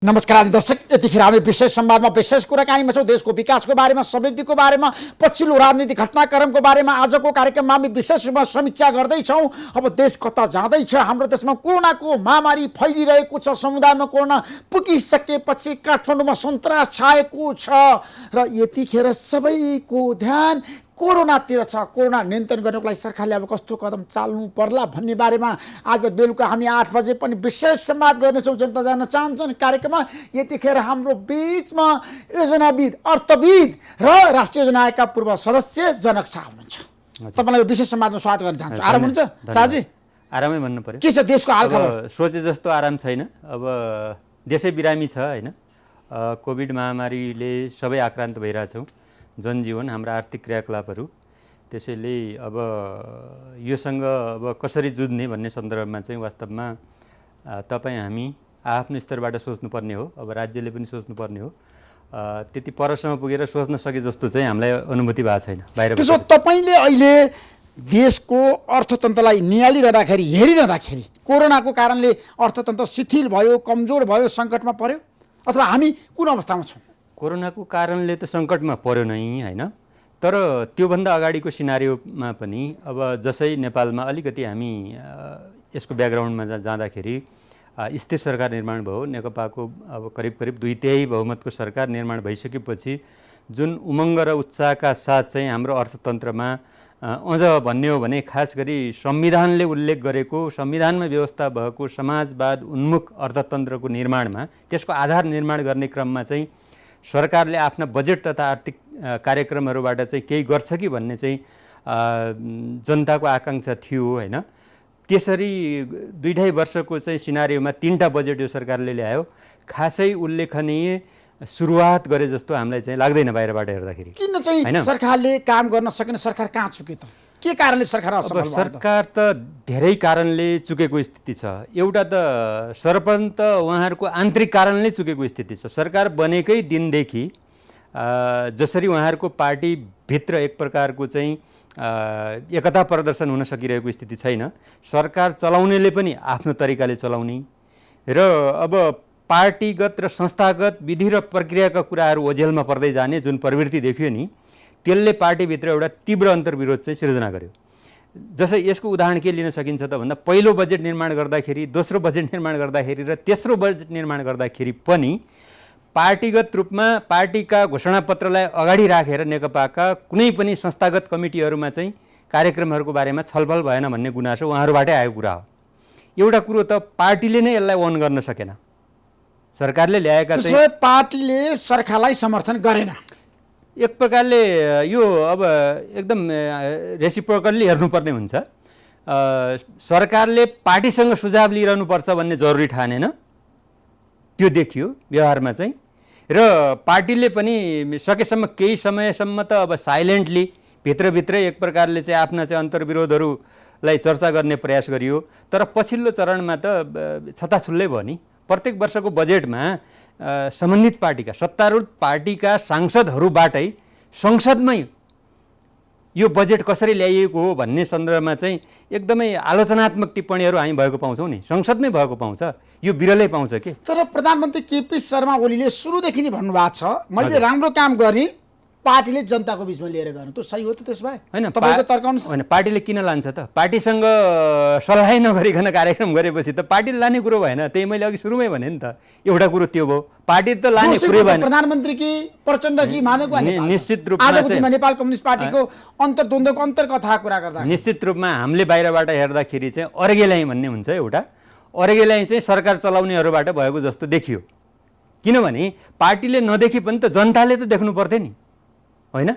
नमस्कार आदि दर्शक, यतिखेर हामी विशेष संवादमा विशेष कुराकानीमा छौँ। देशको विकासको बारेमा, समृद्धिको बारेमा, पछिल्लो राजनीतिक घटनाक्रमको बारेमा आजको कार्यक्रममा हामी विशेष रूपमा समीक्षा गर्दैछौँ। अब देश कता जाँदैछ, हाम्रो देशमा कोरोनाको महामारी फैलिरहेको छ, समुदायमा कोरोना पुगिसकेपछि काठमाडौँमा सन्तास छाएको छ र यतिखेर सबैको ध्यान कोरोनातिर छ। कोरोना नियन्त्रण गर्नको लागि सरकारले अब कस्तो कदम चाल्नु पर्ला भन्ने बारेमा आज बेलुका हामी 8 बजे पनि विशेष संवाद गर्नेछौँ। जनता जान्न चाहन्छन् कार्यक्रममा। यतिखेर हाम्रो बीचमा योजनाविद, अर्थविद र राष्ट्रिय योजना आयोगका पूर्व सदस्य जनक शाह हुनुहुन्छ। तपाईँलाई विशेष संवादमा स्वागत गर्न चाहन्छु। आराम हुनुहुन्छ शाहजी? आरामै भन्नु पर्यो। के छ देशको हालखबर? सोचे जस्तो आराम छैन। अब देशै बिरामी छ हैन। कोभिड महामारीले सबै आक्रान्त भइरहेछौँ, जनजीवन, हाम्रा आर्थिक क्रियाकलापहरू। त्यसैले अब योसँग अब कसरी जुझ्ने भन्ने सन्दर्भमा चाहिँ वास्तवमा तपाईँ हामी आफ्नो स्तरबाट सोच्नुपर्ने हो। अब राज्यले पनि सोच्नुपर्ने हो। त्यति परसम्म पुगेर सोच्न सके जस्तो चाहिँ हामीलाई अनुभूति भएको छैन बाहिर। त्यसो तपाईँले अहिले देशको अर्थतन्त्रलाई नियालिरहँदाखेरि, हेरिरहँदाखेरि कोरोनाको कारणले अर्थतन्त्र शिथिल भयो, कमजोर भयो, सङ्कटमा पर्यो, अथवा हामी कुन अवस्थामा छौँ? कोरोनाको कारणले त सङ्कटमा पर्यो नै हैन, तर त्योभन्दा अगाडिको सिनारियोमा पनि अब जसै नेपालमा अलिकति हामी यसको ब्याकग्राउन्डमा जाँदाखेरि स्थिर सरकार निर्माण भयो। नेकपाको अब करिब 2/3 बहुमतको सरकार निर्माण भइसकेपछि जुन उमङ्ग र उत्साहका साथ चाहिँ हाम्रो अर्थतन्त्रमा अझ भन्ने हो भने खास गरी संविधानले उल्लेख गरेको, संविधानमा व्यवस्था भएको समाजवाद उन्मुख अर्थतन्त्रको निर्माणमा, त्यसको आधार निर्माण गर्ने क्रममा चाहिँ सरकारले आफ्ना बजेट तथा आर्थिक कार्यक्रमहरूबाट चाहिँ केही गर्छ कि भन्ने चाहिँ जनताको आकाङ्क्षा थियो हैन। त्यसरी 2.5 वर्षको चाहिँ सिनारियोमा 3टा बजेट यो सरकारले ल्यायो। खासै उल्लेखनीय सुरुवात गरे जस्तो हामीलाई चाहिँ लाग्दैन बाहिरबाट हेर्दाखेरि। किन चाहिँ सरकारले काम गर्न सकेन? सरकार कहाँ चुक्यो त? के कारणले सरकार असफल भयो? सरकार त धेरै कारणले चुकेको स्थिति छ। एउटा त सर्वप्रथम त उहाँहरूको आन्तरिक कारणले चुकेको स्थिति छ। सरकार बनेकै दिनदेखि जसरी उहाँहरूको पार्टीभित्र एक प्रकारको चाहिँ एकता प्रदर्शन हुन सकिरहेको स्थिति छैन। सरकार चलाउनेले पनि आफ्नो तरिकाले चलाउने र अब पार्टीगत र संस्थागत विधि र प्रक्रियाका कुराहरू ओझेलमा पर्दै जाने जुन प्रवृत्ति देखियो नि, त्यसले पार्टीभित्र एउटा तीव्र अन्तर्विरोध चाहिँ सिर्जना गर्यो। जसै यसको उदाहरण के लिन सकिन्छ त भन्दा पहिलो बजेट निर्माण गर्दाखेरि, दोस्रो बजेट निर्माण गर्दाखेरि र तेस्रो बजेट निर्माण गर्दाखेरि पनि पार्टीगत रूपमा पार्टीका घोषणापत्रलाई अगाडि राखेर नेकपाका कुनै पनि संस्थागत कमिटीहरूमा चाहिँ कार्यक्रमहरूको बारेमा छलफल भएन भन्ने गुनासो उहाँहरूबाटै आएको कुरा हो। एउटा कुरो त पार्टीले नै यसलाई ओन गर्न सकेन। सरकारले ल्याएका चाहिँ पार्टीले सरकारलाई समर्थन गरेन। एक प्रकारले यो अब एकदम रेसिप्रोकली हेर्नुपर्ने हुन्छ। सरकारले पार्टीसँग सुझाव लिइरहनुपर्छ भन्ने जरुरी ठानेन, त्यो देखियो व्यवहारमा चाहिँ। र पार्टीले पनि सकेसम्म केही समयसम्म त अब साइलेन्टली भित्रभित्रै एक प्रकारले चाहिँ आफ्ना चाहिँ अन्तर्विरोधहरूलाई चर्चा गर्ने प्रयास गरियो। तर पछिल्लो चरणमा त छताछुल्लै भयो नि। प्रत्येक वर्षको बजेटमा सम्बन्धित पार्टीका, सत्तारूढ पार्टीका सांसदहरूबाटै संसदमै यो बजेट कसरी ल्याइएको हो भन्ने सन्दर्भमा चाहिँ एकदमै आलोचनात्मक टिप्पणीहरू हामी भएको पाउँछौँ नि। संसदमै भएको पाउँछ, यो बिरलै पाउँछ कि। तर प्रधानमन्त्री केपी शर्मा ओलीले सुरुदेखि नै भन्नुभएको छ, मैले राम्रो काम गरेँ, पार्टीले जनताको बिचमा लिएर गर्नु। त्यो सही हो त? त्यसो भए होइन, तपाईँको तर्क अनुसार होइन, पार्टीले किन लान्छ त? पार्टीसँग सल्लाह नगरिकन कार्यक्रम गरेपछि त पार्टीले लाने कुरो भएन। त्यही मैले अघि सुरुमै भने नि त, एउटा कुरो त्यो भयो। पार्टी त लाने कुरो भएन। प्रधानमन्त्री कि प्रचण्ड कि माधव निश्चित रूपमा आजको दिनमा नेपाल कम्युनिस्ट पार्टीको अन्तर्द्वन्द्वको अन्तर्कथा कुरा गर्दा निश्चित रूपमा हामीले बाहिरबाट हेर्दाखेरि चाहिँ अर्गेलाइ भन्ने हुन्छ एउटा। अर्गेलाइ चाहिँ सरकार चलाउनेहरूबाट भएको जस्तो देखियो। किनभने पार्टीले नदेखि पनि त जनताले त देख्नु पर्थ्यो नि, होइन?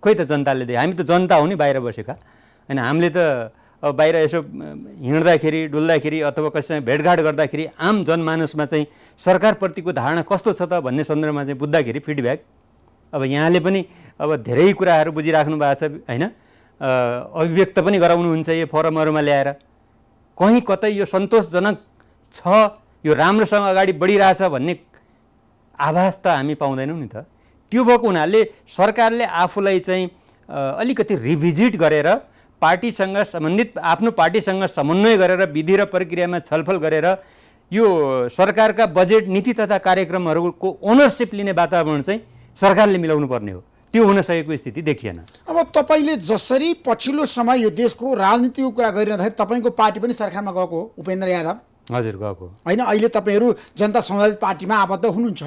खोइ त जनताले हामी त जनता हो नि बाहिर बसेका, होइन? हामीले त अब बाहिर यसो हिँड्दाखेरि, डुल्दाखेरि अथवा कसैसँग भेटघाट गर्दाखेरि आम जनमानसमा चाहिँ सरकारप्रतिको धारणा कस्तो छ त भन्ने सन्दर्भमा चाहिँ बुझ्दाखेरि फिडब्याक अब यहाँले पनि अब धेरै कुराहरू बुझिराख्नु भएको छ होइन? अभिव्यक्त पनि गराउनुहुन्छ यो फोरमहरूमा ल्याएर। कहीँ कतै यो सन्तोषजनक छ, यो राम्रोसँग अगाडि बढिरहेछ भन्ने आभास त हामी पाउँदैनौँ नि त। त्यो भएको हुनाले सरकारले आफूलाई चाहिँ अलिकति रिभिजिट गरेर पार्टीसँग सम्बन्धित आफ्नो पार्टीसँग समन्वय गरेर विधि र प्रक्रियामा छलफल गरेर यो सरकारका बजेट नीति तथा कार्यक्रमहरूको ओनरसिप लिने वातावरण चाहिँ सरकारले मिलाउनु पर्ने हो। त्यो हुन सकेको स्थिति देखिएन। अब तपाईँले जसरी पछिल्लो समय यो देशको राजनीतिको कुरा गरिरहँदाखेरि तपाईँको पार्टी पनि सरकारमा गएको हो, उपेन्द्र यादव। हजुर, गएको होइन। अहिले तपाईँहरू जनता समाजवादी पार्टीमा आबद्ध हुनुहुन्छ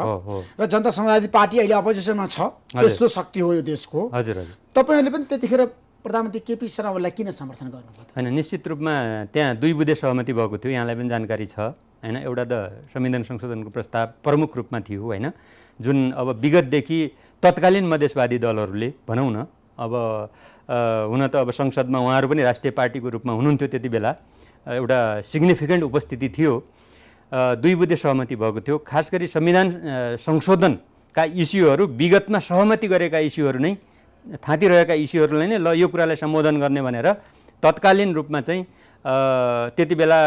र जनता समाजवादी पार्टी अहिले अपोजिसनमा छ। त्यस्तो शक्ति हो यो देशको। हजुर हजुर। तपाईँहरूले पनि त्यतिखेर प्रधानमन्त्री केपी शर्मा ओलीलाई किन समर्थन गर्नुभयो? होइन, निश्चित रूपमा त्यहाँ 2 बुँदे सहमति भएको थियो, यहाँलाई पनि जानकारी छ होइन। एउटा त संविधान संशोधनको प्रस्ताव प्रमुख रूपमा थियो होइन, जुन अब विगतदेखि तत्कालीन मधेसवादी दलहरूले भनौँ न, अब हुन त अब संसदमा उहाँहरू पनि राष्ट्रिय पार्टीको रूपमा हुनुहुन्थ्यो त्यति बेला, एउटा सिग्निफिकेन्ट उपस्थिति थियो। 2 बुँदे सहमति भएको थियो। खास गरी संविधान संशोधनका इस्युहरू विगतमा सहमति गरेका इस्युहरू नै, थाँतिरहेका इस्युहरूलाई नै ल यो कुरालाई सम्बोधन गर्ने भनेर तत्कालीन रूपमा चाहिँ त्यति बेला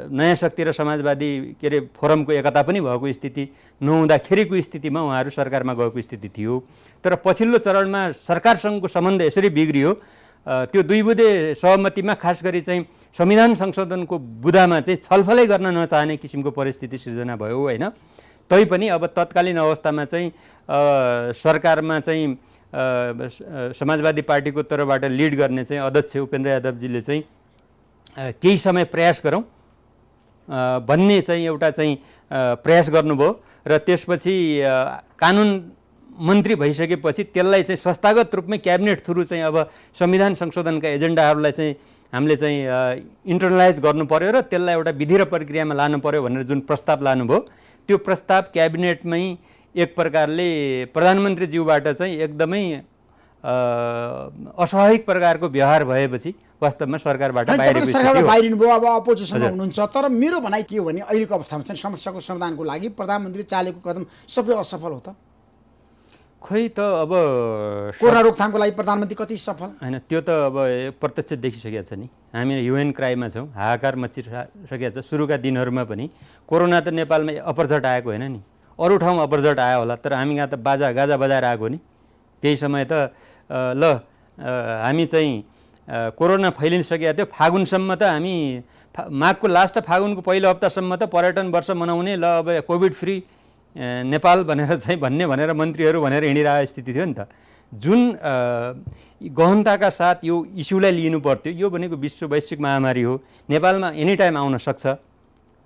नयाँ शक्ति र समाजवादी के अरे फोरमको एकता पनि भएको स्थिति नहुँदाखेरिको स्थितिमा उहाँहरू सरकारमा गएको स्थिति थियो। तर पछिल्लो चरणमा सरकारसँगको सम्बन्ध यसरी बिग्रियो, त्यो 2 बुँदे सहमतिमा खास गरी चाहिँ संविधान संशोधनको बुँदामा चाहिँ छलफलै गर्न नचाहने किसिमको परिस्थिति सिर्जना भयो होइन। तैपनि अब तत्कालीन अवस्थामा चाहिँ सरकारमा चाहिँ समाजवादी पार्टीको तर्फबाट लिड गर्ने चाहिँ अध्यक्ष उपेन्द्र यादवजीले चाहिँ केही समय प्रयास गरौँ भन्ने चाहिँ एउटा चाहिँ प्रयास गर्नुभयो र त्यसपछि कानुन मन्त्री भइसकेपछि त्यसलाई चाहिँ संस्थागत रूपमै क्याबिनेट थ्रु चाहिँ अब संविधान संशोधनका एजेन्डाहरूलाई चाहिँ हामीले चाहिँ इन्टरनलाइज गर्नु पर्यो र त्यसलाई एउटा विधि र प्रक्रियामा लानु पर्यो भनेर जुन प्रस्ताव लानुभयो, त्यो प्रस्ताव क्याबिनेटमै एक प्रकारले प्रधानमन्त्रीज्यूबाट चाहिँ एकदमै अस्वाभाविक प्रकारको व्यवहार भएपछि वास्तवमा सरकारबाट बाहिरिनुभयो। अब अपोजिसनमा हुनुहुन्छ। तर मेरो भनाइ के हो भने अहिलेको अवस्थामा चाहिँ समस्याको समाधानको लागि प्रधानमन्त्रीले चालेको कदम सबै असफल हो त? खोइ त अब कोरोना रोकथामको लागि प्रधानमन्त्री कति सफल? होइन, त्यो त अब प्रत्यक्ष देखिसकेको छ नि। हामी ह्युएन क्राइमा छौँ, हाहाकार मचिसकेको छ। सुरुका दिनहरूमा पनि कोरोना त नेपालमा अपरझट आएको होइन नि, अरू ठाउँमा अपरझट आयो होला, तर हामी यहाँ त बाजा गाजा बजाएर आएको नि। केही समय त हामी चाहिँ कोरोना फैलिसकेको थियो, फागुनसम्म त हामी माघको लास्ट फागुनको पहिलो हप्तासम्म त पर्यटन वर्ष मनाउने, ल अब कोभिड फ्री नेपाल भनेर चाहिँ भनेर मन्त्रीहरू भनेर हिँडिरहेको स्थिति थियो नि त। जुन गहनताका साथ यो इस्युलाई लिनु पर्थ्यो, यो भनेको विश्व वैश्विक महामारी हो, नेपालमा एनी टाइम आउन सक्छ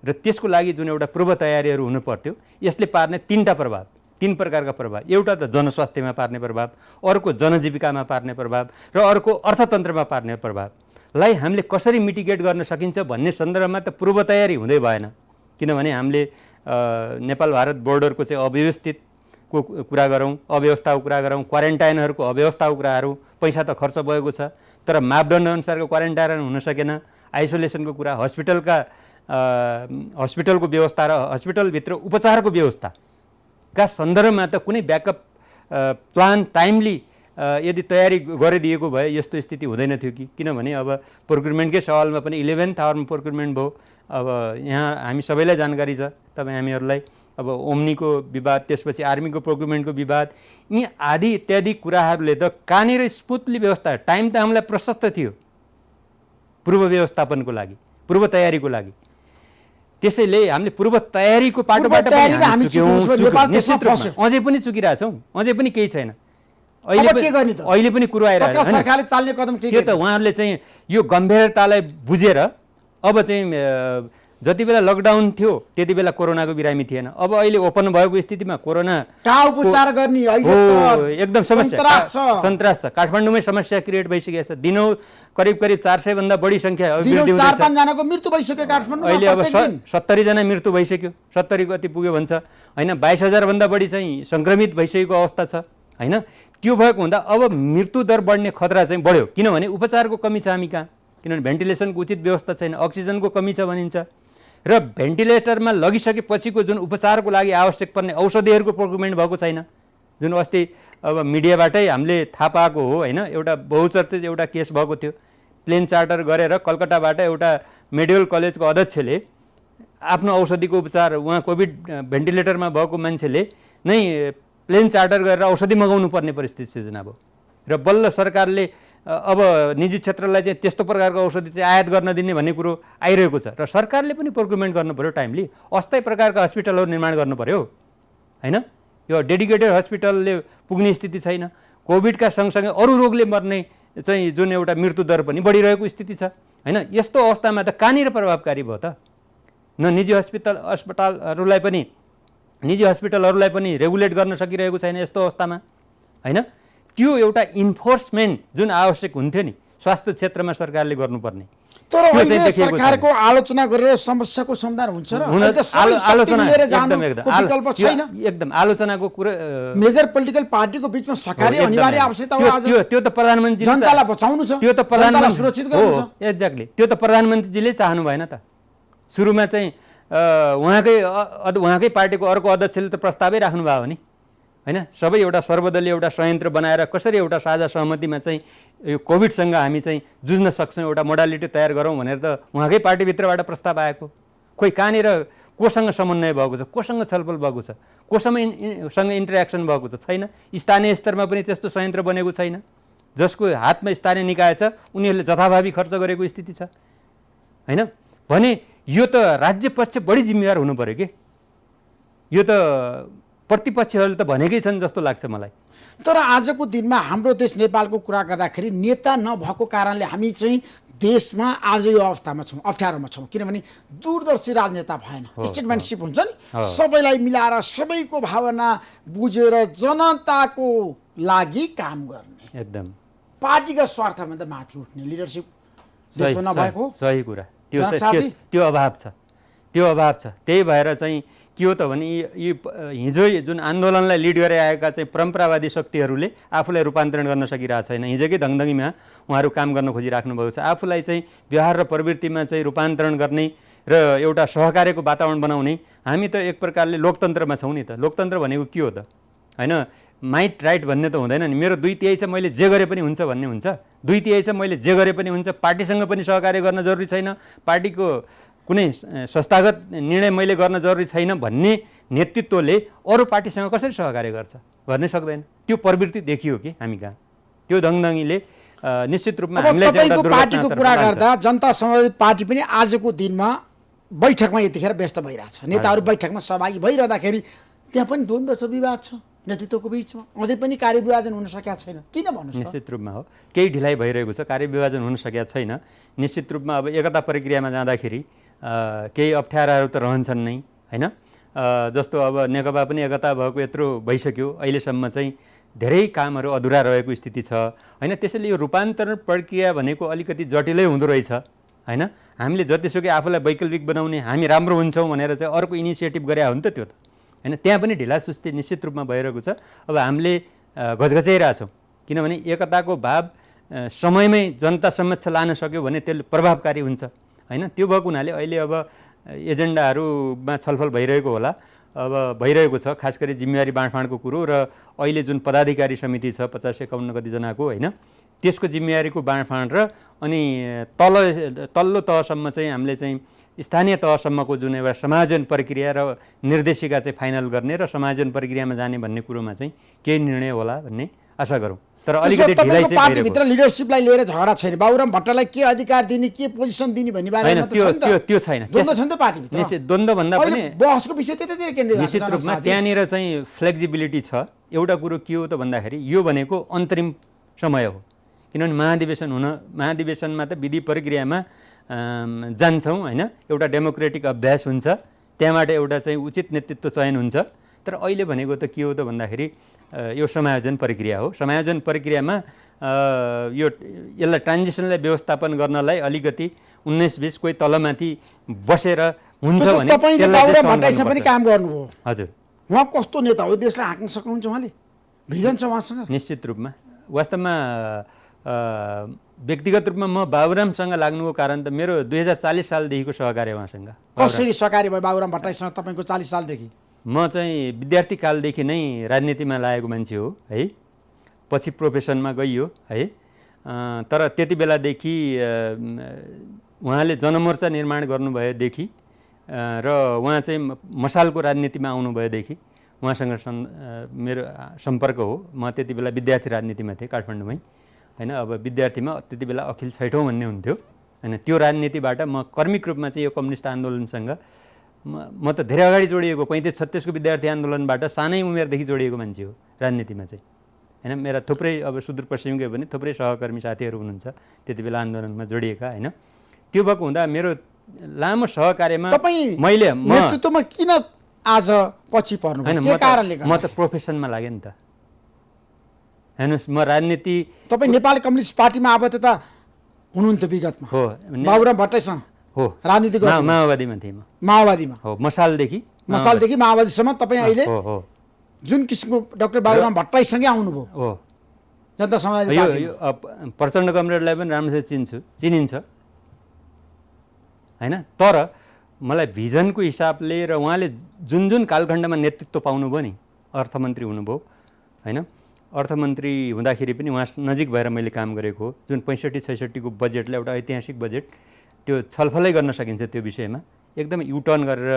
र त्यसको लागि जुन एउटा पूर्व तयारीहरू हुनु पर्थ्यो, यसले पार्ने 3टा प्रभाव, 3 प्रकारका प्रभाव। एउटा त जनस्वास्थ्यमा पार्ने प्रभाव, अर्को जनजीविकामा पार्ने प्रभाव र अर्को अर्थतन्त्रमा पार्ने प्रभावलाई हामीले कसरी मिटिगेट गर्न सकिन्छ भन्ने सन्दर्भमा त पूर्व तयारी हुँदै भएन। किनभने हामीले नेपाल भारत बोर्डरको चाहिँ अव्यवस्थितको कुरा गरौँ, अव्यवस्थाको कुरा गरौँ, क्वारेन्टाइनहरूको अव्यवस्थाको कुराहरू, पैसा त खर्च भएको छ तर मापदण्ड अनुसारको क्वारेन्टाइन हुन सकेन। आइसोलेसनको कुरा, हस्पिटलको व्यवस्था र हस्पिटलभित्र उपचारको व्यवस्थाका सन्दर्भमा त कुनै ब्याकअप प्लान टाइमली यदि तयारी गरिदिएको भए यस्तो स्थिति हुँदैन थियो कि। किनभने अब प्रोक्युरमेन्टकै सवालमा पनि 11th आवरमा प्रोक्युरमेन्ट भयो। अब यहाँ हामी सबैलाई जानकारी छ, तपाईँ हामीहरूलाई, अब ओम्नीको विवाद, त्यसपछि आर्मीको प्रोक्युरमेन्टको विवाद, यी आदि इत्यादि कुराहरूले त कहाँनिर स्मुथली व्यवस्था, टाइम त हामीलाई प्रशस्त थियो पूर्व व्यवस्थापनको लागि, पूर्व तयारीको लागि। त्यसैले हामीले पूर्व तयारीको पाटोबाट अझै पनि चुकिरहेछौँ, अझै पनि केही छैन। अहिले पनि कुरो आइरहेको छ। सरकारले चाल्ने कदम के? त्यो त उहाँहरूले चाहिँ यो गम्भीरतालाई बुझेर अब चाहिँ जति बेला लकडाउन थियो त्यति बेला कोरोनाको बिरामी थिएन। अब अहिले ओपन भएको स्थितिमा कोरोना उपचार गर्ने एकदम समस्या सन्तास छ। काठमाडौँमै समस्या क्रिएट भइसकेको छ। दिनौ करिब 400 भन्दा बढी सङ्ख्या जनाको मृत्यु भइसक्यो काठमाडौँमा। अहिले अब 70 जना मृत्यु भइसक्यो, 70 कति पुग्यो भन्छ होइन। 22,000 भन्दा बढी चाहिँ सङ्क्रमित भइसकेको अवस्था छ होइन। त्यो भएको हुँदा अब मृत्यु दर बढ्ने खतरा चाहिँ बढ्यो। किनभने उपचारको कमी छ हामी कहाँ, किनभने भेन्टिलेसनको उचित व्यवस्था छैन, अक्सिजनको कमी छ भनिन्छ र भेन्टिलेटरमा लगिसकेपछिको जुन उपचारको लागि आवश्यक पर्ने औषधिहरूको प्रोक्युरमेन्ट भएको छैन। जुन अस्ति अब मिडियाबाटै हामीले थाहा पाएको हो होइन, एउटा बहुचर्चित एउटा केस भएको थियो। प्लेन चार्टर गरेर कलकत्ताबाट एउटा मेडिकल कलेजको अध्यक्षले आफ्नो औषधिको उपचार, उहाँ कोभिड भेन्टिलेटरमा भएको मान्छेले नै प्लेन चार्टर गरेर औषधि मगाउनु पर्ने परिस्थिति सिर्जना भयो र बल्ल सरकारले अब निजी क्षेत्रलाई चाहिँ त्यस्तो प्रकारको औषधि चाहिँ आयात गर्न दिने भन्ने कुरो आइरहेको छ र सरकारले पनि प्रोक्युरमेन्ट गर्नु पर्यो टाइमली, अस्थायी प्रकारका हस्पिटलहरू निर्माण गर्नु पर्यो हैन। यो डेडिकेटेड हस्पिटलले पुग्ने स्थिति छैन। कोभिडका सँगसँगै अरू रोगले मर्ने चाहिँ जुन एउटा मृत्युदर पनि बढिरहेको स्थिति छ हैन। यस्तो अवस्थामा त कहाँनिर प्रभावकारी भयो त? न निजी अस्पतालहरूलाई पनि रेगुलेट गर्न सकिरहेको छैन यस्तो अवस्थामा हैन। त्यो एउटा इन्फोर्समेन्ट जुन आवश्यक हुन्थ्यो नि स्वास्थ्य क्षेत्रमा सरकारले गर्नुपर्ने, तर अहिले सरकारको आलोचना गरेर समस्याको समाधान हुन्छ र आलोचना एकदम आलोचनाको कुरा मेजर पोलिटिकल पार्टीको बीचमा सकार्य अनिवार्य आवश्यकता हो। आज त्यो त प्रधानमन्त्री जनतालाई बचाउनु छ, त्यो त प्रधानमन्त्री सुरक्षित गर्नु छ। एक्ज्याक्टली, त्यो त प्रधानमन्त्रीजीले चाहनु भएन त। सुरुमा चाहिँ उहाँकै पार्टीको अर्को अध्यक्षले त प्रस्तावै राख्नुभयो हो नि हैन। सबै एउटा सर्वदलीय एउटा संयन्त्र बनाएर कसरी एउटा साझा सहमतिमा चाहिँ यो कोभिडसँग हामी चाहिँ जुझ्न सक्छौँ एउटा मोडालिटी तयार गरौँ भनेर त उहाँकै पार्टीभित्रबाट प्रस्ताव आएको। खोइ कहाँनिर कोसँग समन्वय भएको छ, कोसँग छलफल भएको छ, कोसँग इन्टरेक्सन भएको छ? छैन। स्थानीय स्तरमा पनि त्यस्तो संयन्त्र बनेको छैन। जसको हातमा स्थानीय निकाय छ उनीहरूले जथाभावी खर्च गरेको स्थिति छ हैन। भने यो त राज्य पक्ष बढी जिम्मेवार हुनु पर्यो कि, यो त प्रतिपक्षहरूले त भनेकै छन् जस्तो लाग्छ मलाई। तर आजको दिनमा हाम्रो देश नेपालको कुरा गर्दाखेरि नेता नभएको कारणले हामी चाहिँ देशमा आज यो अवस्थामा छौँ, अप्ठ्यारोमा छौँ। किनभने दूरदर्शी राजनेता भएन, स्टेटमेन्टसिप हुन्छ नि, सबैलाई मिलाएर सबैको भावना बुझेर जनताको लागि काम गर्ने, एकदम पार्टीका स्वार्थमा त माथि उठ्ने लिडरसिप देशमा नभएको सही कुरा। त्यो अभाव छ, त्यो अभाव छ। त्यही भएर चाहिँ के हो त भने यी हिजो जुन आन्दोलनलाई लिड गरेर आएका चाहिँ परम्परावादी शक्तिहरूले आफूलाई रूपान्तरण गर्न सकिरहेको छैन। हिजोकै धङधङीमा उहाँहरू काम गर्न खोजिराख्नु भएको छ। आफूलाई चाहिँ व्यवहार र प्रवृत्तिमा चाहिँ रूपान्तरण गर्ने र एउटा सहकार्यको वातावरण बनाउने। हामी त एक प्रकारले लोकतन्त्रमा छौँ नि त। लोकतन्त्र भनेको के हो त हैन? माइट राइट भन्ने त हुँदैन नि। मेरो 2/3 छ, मैले जे गरे पनि हुन्छ भन्ने हुन्छ। 2/3 छ, मैले जे गरे पनि हुन्छ। पार्टीसँग पनि सहकार्य गर्न जरुरी छैन, पार्टीको कुनै संस्थागत निर्णय मैले गर्न जरुरी छैन भन्ने नेतृत्वले अरू पार्टीसँग कसरी सहकार्य गर्छ? गर्नै सक्दैन। त्यो प्रवृत्ति देखियो कि हामी कहाँ। त्यो दङदङीले निश्चित रूपमा हामीलाई चाहिँ पार्टीको कुरा गर्दा जनता समाजवादी पार्टी पनि आजको दिनमा बैठकमा यतिखेर व्यस्त भइरहेछ। नेताहरू बैठकमा सहभागी भइरहँदाखेरि त्यहाँ पनि द्वन्द्व छ, विवाद छ नेतृत्वको बीचमा। अझै पनि कार्यविभाजन हुन सकेका छैन। किन भन्नुहोस्? निश्चित रूपमा हो, केही ढिलाइ भइरहेको छ, कार्यविभाजन हुन सकेका छैन। निश्चित रूपमा अब एकता प्रक्रियामा जाँदाखेरि केही अप्ठ्याराहरू त रहन्छन् नै हैन। जस्तो अब नेकपा पनि एकता भएको यत्रो भइसक्यो, अहिलेसम्म चाहिँ धेरै कामहरू अधुरा रहेको स्थिति छ हैन। त्यसैले यो रूपान्तरण प्रक्रिया भनेको अलिकति जटिलै हुँदो रहेछ हैन। हामीले जतिसुकै आफूलाई वैकल्पिक बनाउने, हामी राम्रो हुन्छौँ भनेर चाहिँ अर्को इनिसिएटिभ गरे हो नि त त्यो त हैन। त्यहाँ पनि ढिलासुस्ती निश्चित रूपमा भइरहेको छ। अब हामीले घचघचाइरहेछौँ, किनभने एकताको भाव समयमै जनता समक्ष लान सक्यो भने त्यसले प्रभावकारी हुन्छ हैन। त्यो भएको हुनाले अहिले अब एजेन्डाहरूमा छलफल भइरहेको होला, अब भइरहेको छ। खास गरी जिम्मेवारी बाँडफाँडको कुरो र अहिले जुन पदाधिकारी समिति छ 50-51 कतिजनाको हैन, त्यसको जिम्मेवारीको बाँडफाँड र अनि तल्लो तहसम्म चाहिँ हामीले चाहिँ स्थानीय तहसम्मको जुन एउटा समायोजन प्रक्रिया र निर्देशिका चाहिँ फाइनल गर्ने र समायोजन प्रक्रियामा जाने भन्ने कुरोमा चाहिँ केही निर्णय होला भन्ने आशा गरौँ। तर अलिकति ढिलाइ चाहिँ पार्टीभित्र लिडरसिपलाई लिएर झगडा छैन, बाबुराम भट्टराईलाई के अधिकार दिने, के पोजिसन दिने भन्ने बारेमा त छैन त। त्यो छैन, द्वन्द्व छ नि त पार्टीभित्र। द्वन्द्व भन्दा पनि बहसको विषय त्यतातिर केन्द्रित छ। निश्चित रूपमा त्यहाँनिर चाहिँ फ्लेक्सिबिलिटी छ। एउटा कुरो के हो त भन्दाखेरि यो भनेको अन्तरिम समय हो, किनभने महाधिवेशनमा त विधि प्रक्रियामा जान्छौँ हैन। एउटा डेमोक्रेटिक अभ्यास हुन्छ, त्यहाँबाट एउटा चाहिँ उचित नेतृत्व चयन हुन्छ। तर अहिले भनेको त के हो त भन्दाखेरि यो समायोजन प्रक्रिया हो। समायोजन प्रक्रियामा यसलाई ट्रान्जिसनलाई व्यवस्थापन गर्नलाई अलिकति 19-20 कोही तलमाथि बसेर हुन्छ भने तपाईले बाबुराम भट्टराईसँग पनि काम गर्नुभयो। हजुर, उहाँ कस्तो नेता हो देशलाई हाँक्न सक्नुहुन्छ? उहाँले भिजन छ उहाँसँग निश्चित रूपमा। वास्तवमा व्यक्तिगत रूपमा म बाबुरामसँग लाग्नुको कारण त मेरो 2040 सालदेखिको सहकार्य उहाँसँग। कसरी सहकार्य भयो बाबुराम भट्टराईसँग तपाईँको 40 सालदेखि? म चाहिँ विद्यार्थी कालदेखि नै राजनीतिमा लागेको मान्छे हो है। पछि प्रोफेसनमा गइयो है। तर त्यति बेलादेखि उहाँले जनमोर्चा निर्माण गर्नुभएदेखि र उहाँ चाहिँ मसालको राजनीतिमा आउनुभएदेखि उहाँसँग मेरो सम्पर्क हो। म त्यति बेला विद्यार्थी राजनीतिमा थिएँ काठमाडौँमै। होइन। अब विद्यार्थीमा त्यति बेला अखिल छैठौँ भन्ने हुन्थ्यो होइन। त्यो राजनीतिबाट म कर्मिक रूपमा चाहिँ यो कम्युनिस्ट आन्दोलनसँग म त धेरै अगाडि जोडिएको 35-36 को विद्यार्थी आन्दोलनबाट सानै उमेरदेखि जोडिएको मान्छे हो राजनीतिमा चाहिँ होइन। मेरा थुप्रै अब सुदूरपश्चिमकै पनि थुप्रै सहकर्मी साथीहरू हुनुहुन्छ त्यति बेला आन्दोलनमा जोडिएका होइन। त्यो भएको हुँदा मेरो लामो सहकार्यमा मैले नेतृत्वमा किन आज पछि पर्नु होइन, के कारणले म त प्रोफेसनमा लागेँ नि त। हेर्नुहोस् म राजनीति तपाईँ नेपाली कम्युनिस्ट पार्टीमा आबद्धता हुनुहुन्थ्यो विगतमा हो बाबुराम भट्टराईसँग हो राजनीति गर्नु माओवादीमा थिएँ म माओवादीमा हो मसालदेखि माओवादीसम्म तपाईँ अहिले हो हो जुन किसिमको डाक्टर बाबुराम भट्टराईसँगै आउनुभयो हो जनता समाजवादी यो पार्टी यो प्रचण्ड कमरेडलाई पनि राम्रोसँग चिनिन्छ होइन। तर मलाई भिजनको हिसाबले र उहाँले जुन जुन कालखण्डमा नेतृत्व पाउनुभयो नि अर्थमन्त्री हुनुभयो होइन। अर्थमन्त्री हुँदाखेरि पनि उहाँ नजिक भएर मैले काम गरेको हो। जुन 65-66 को बजेटलाई एउटा ऐतिहासिक बजेट त्यो छलफलै गर्न सकिन्छ त्यो विषयमा एकदम युटर्न गरेर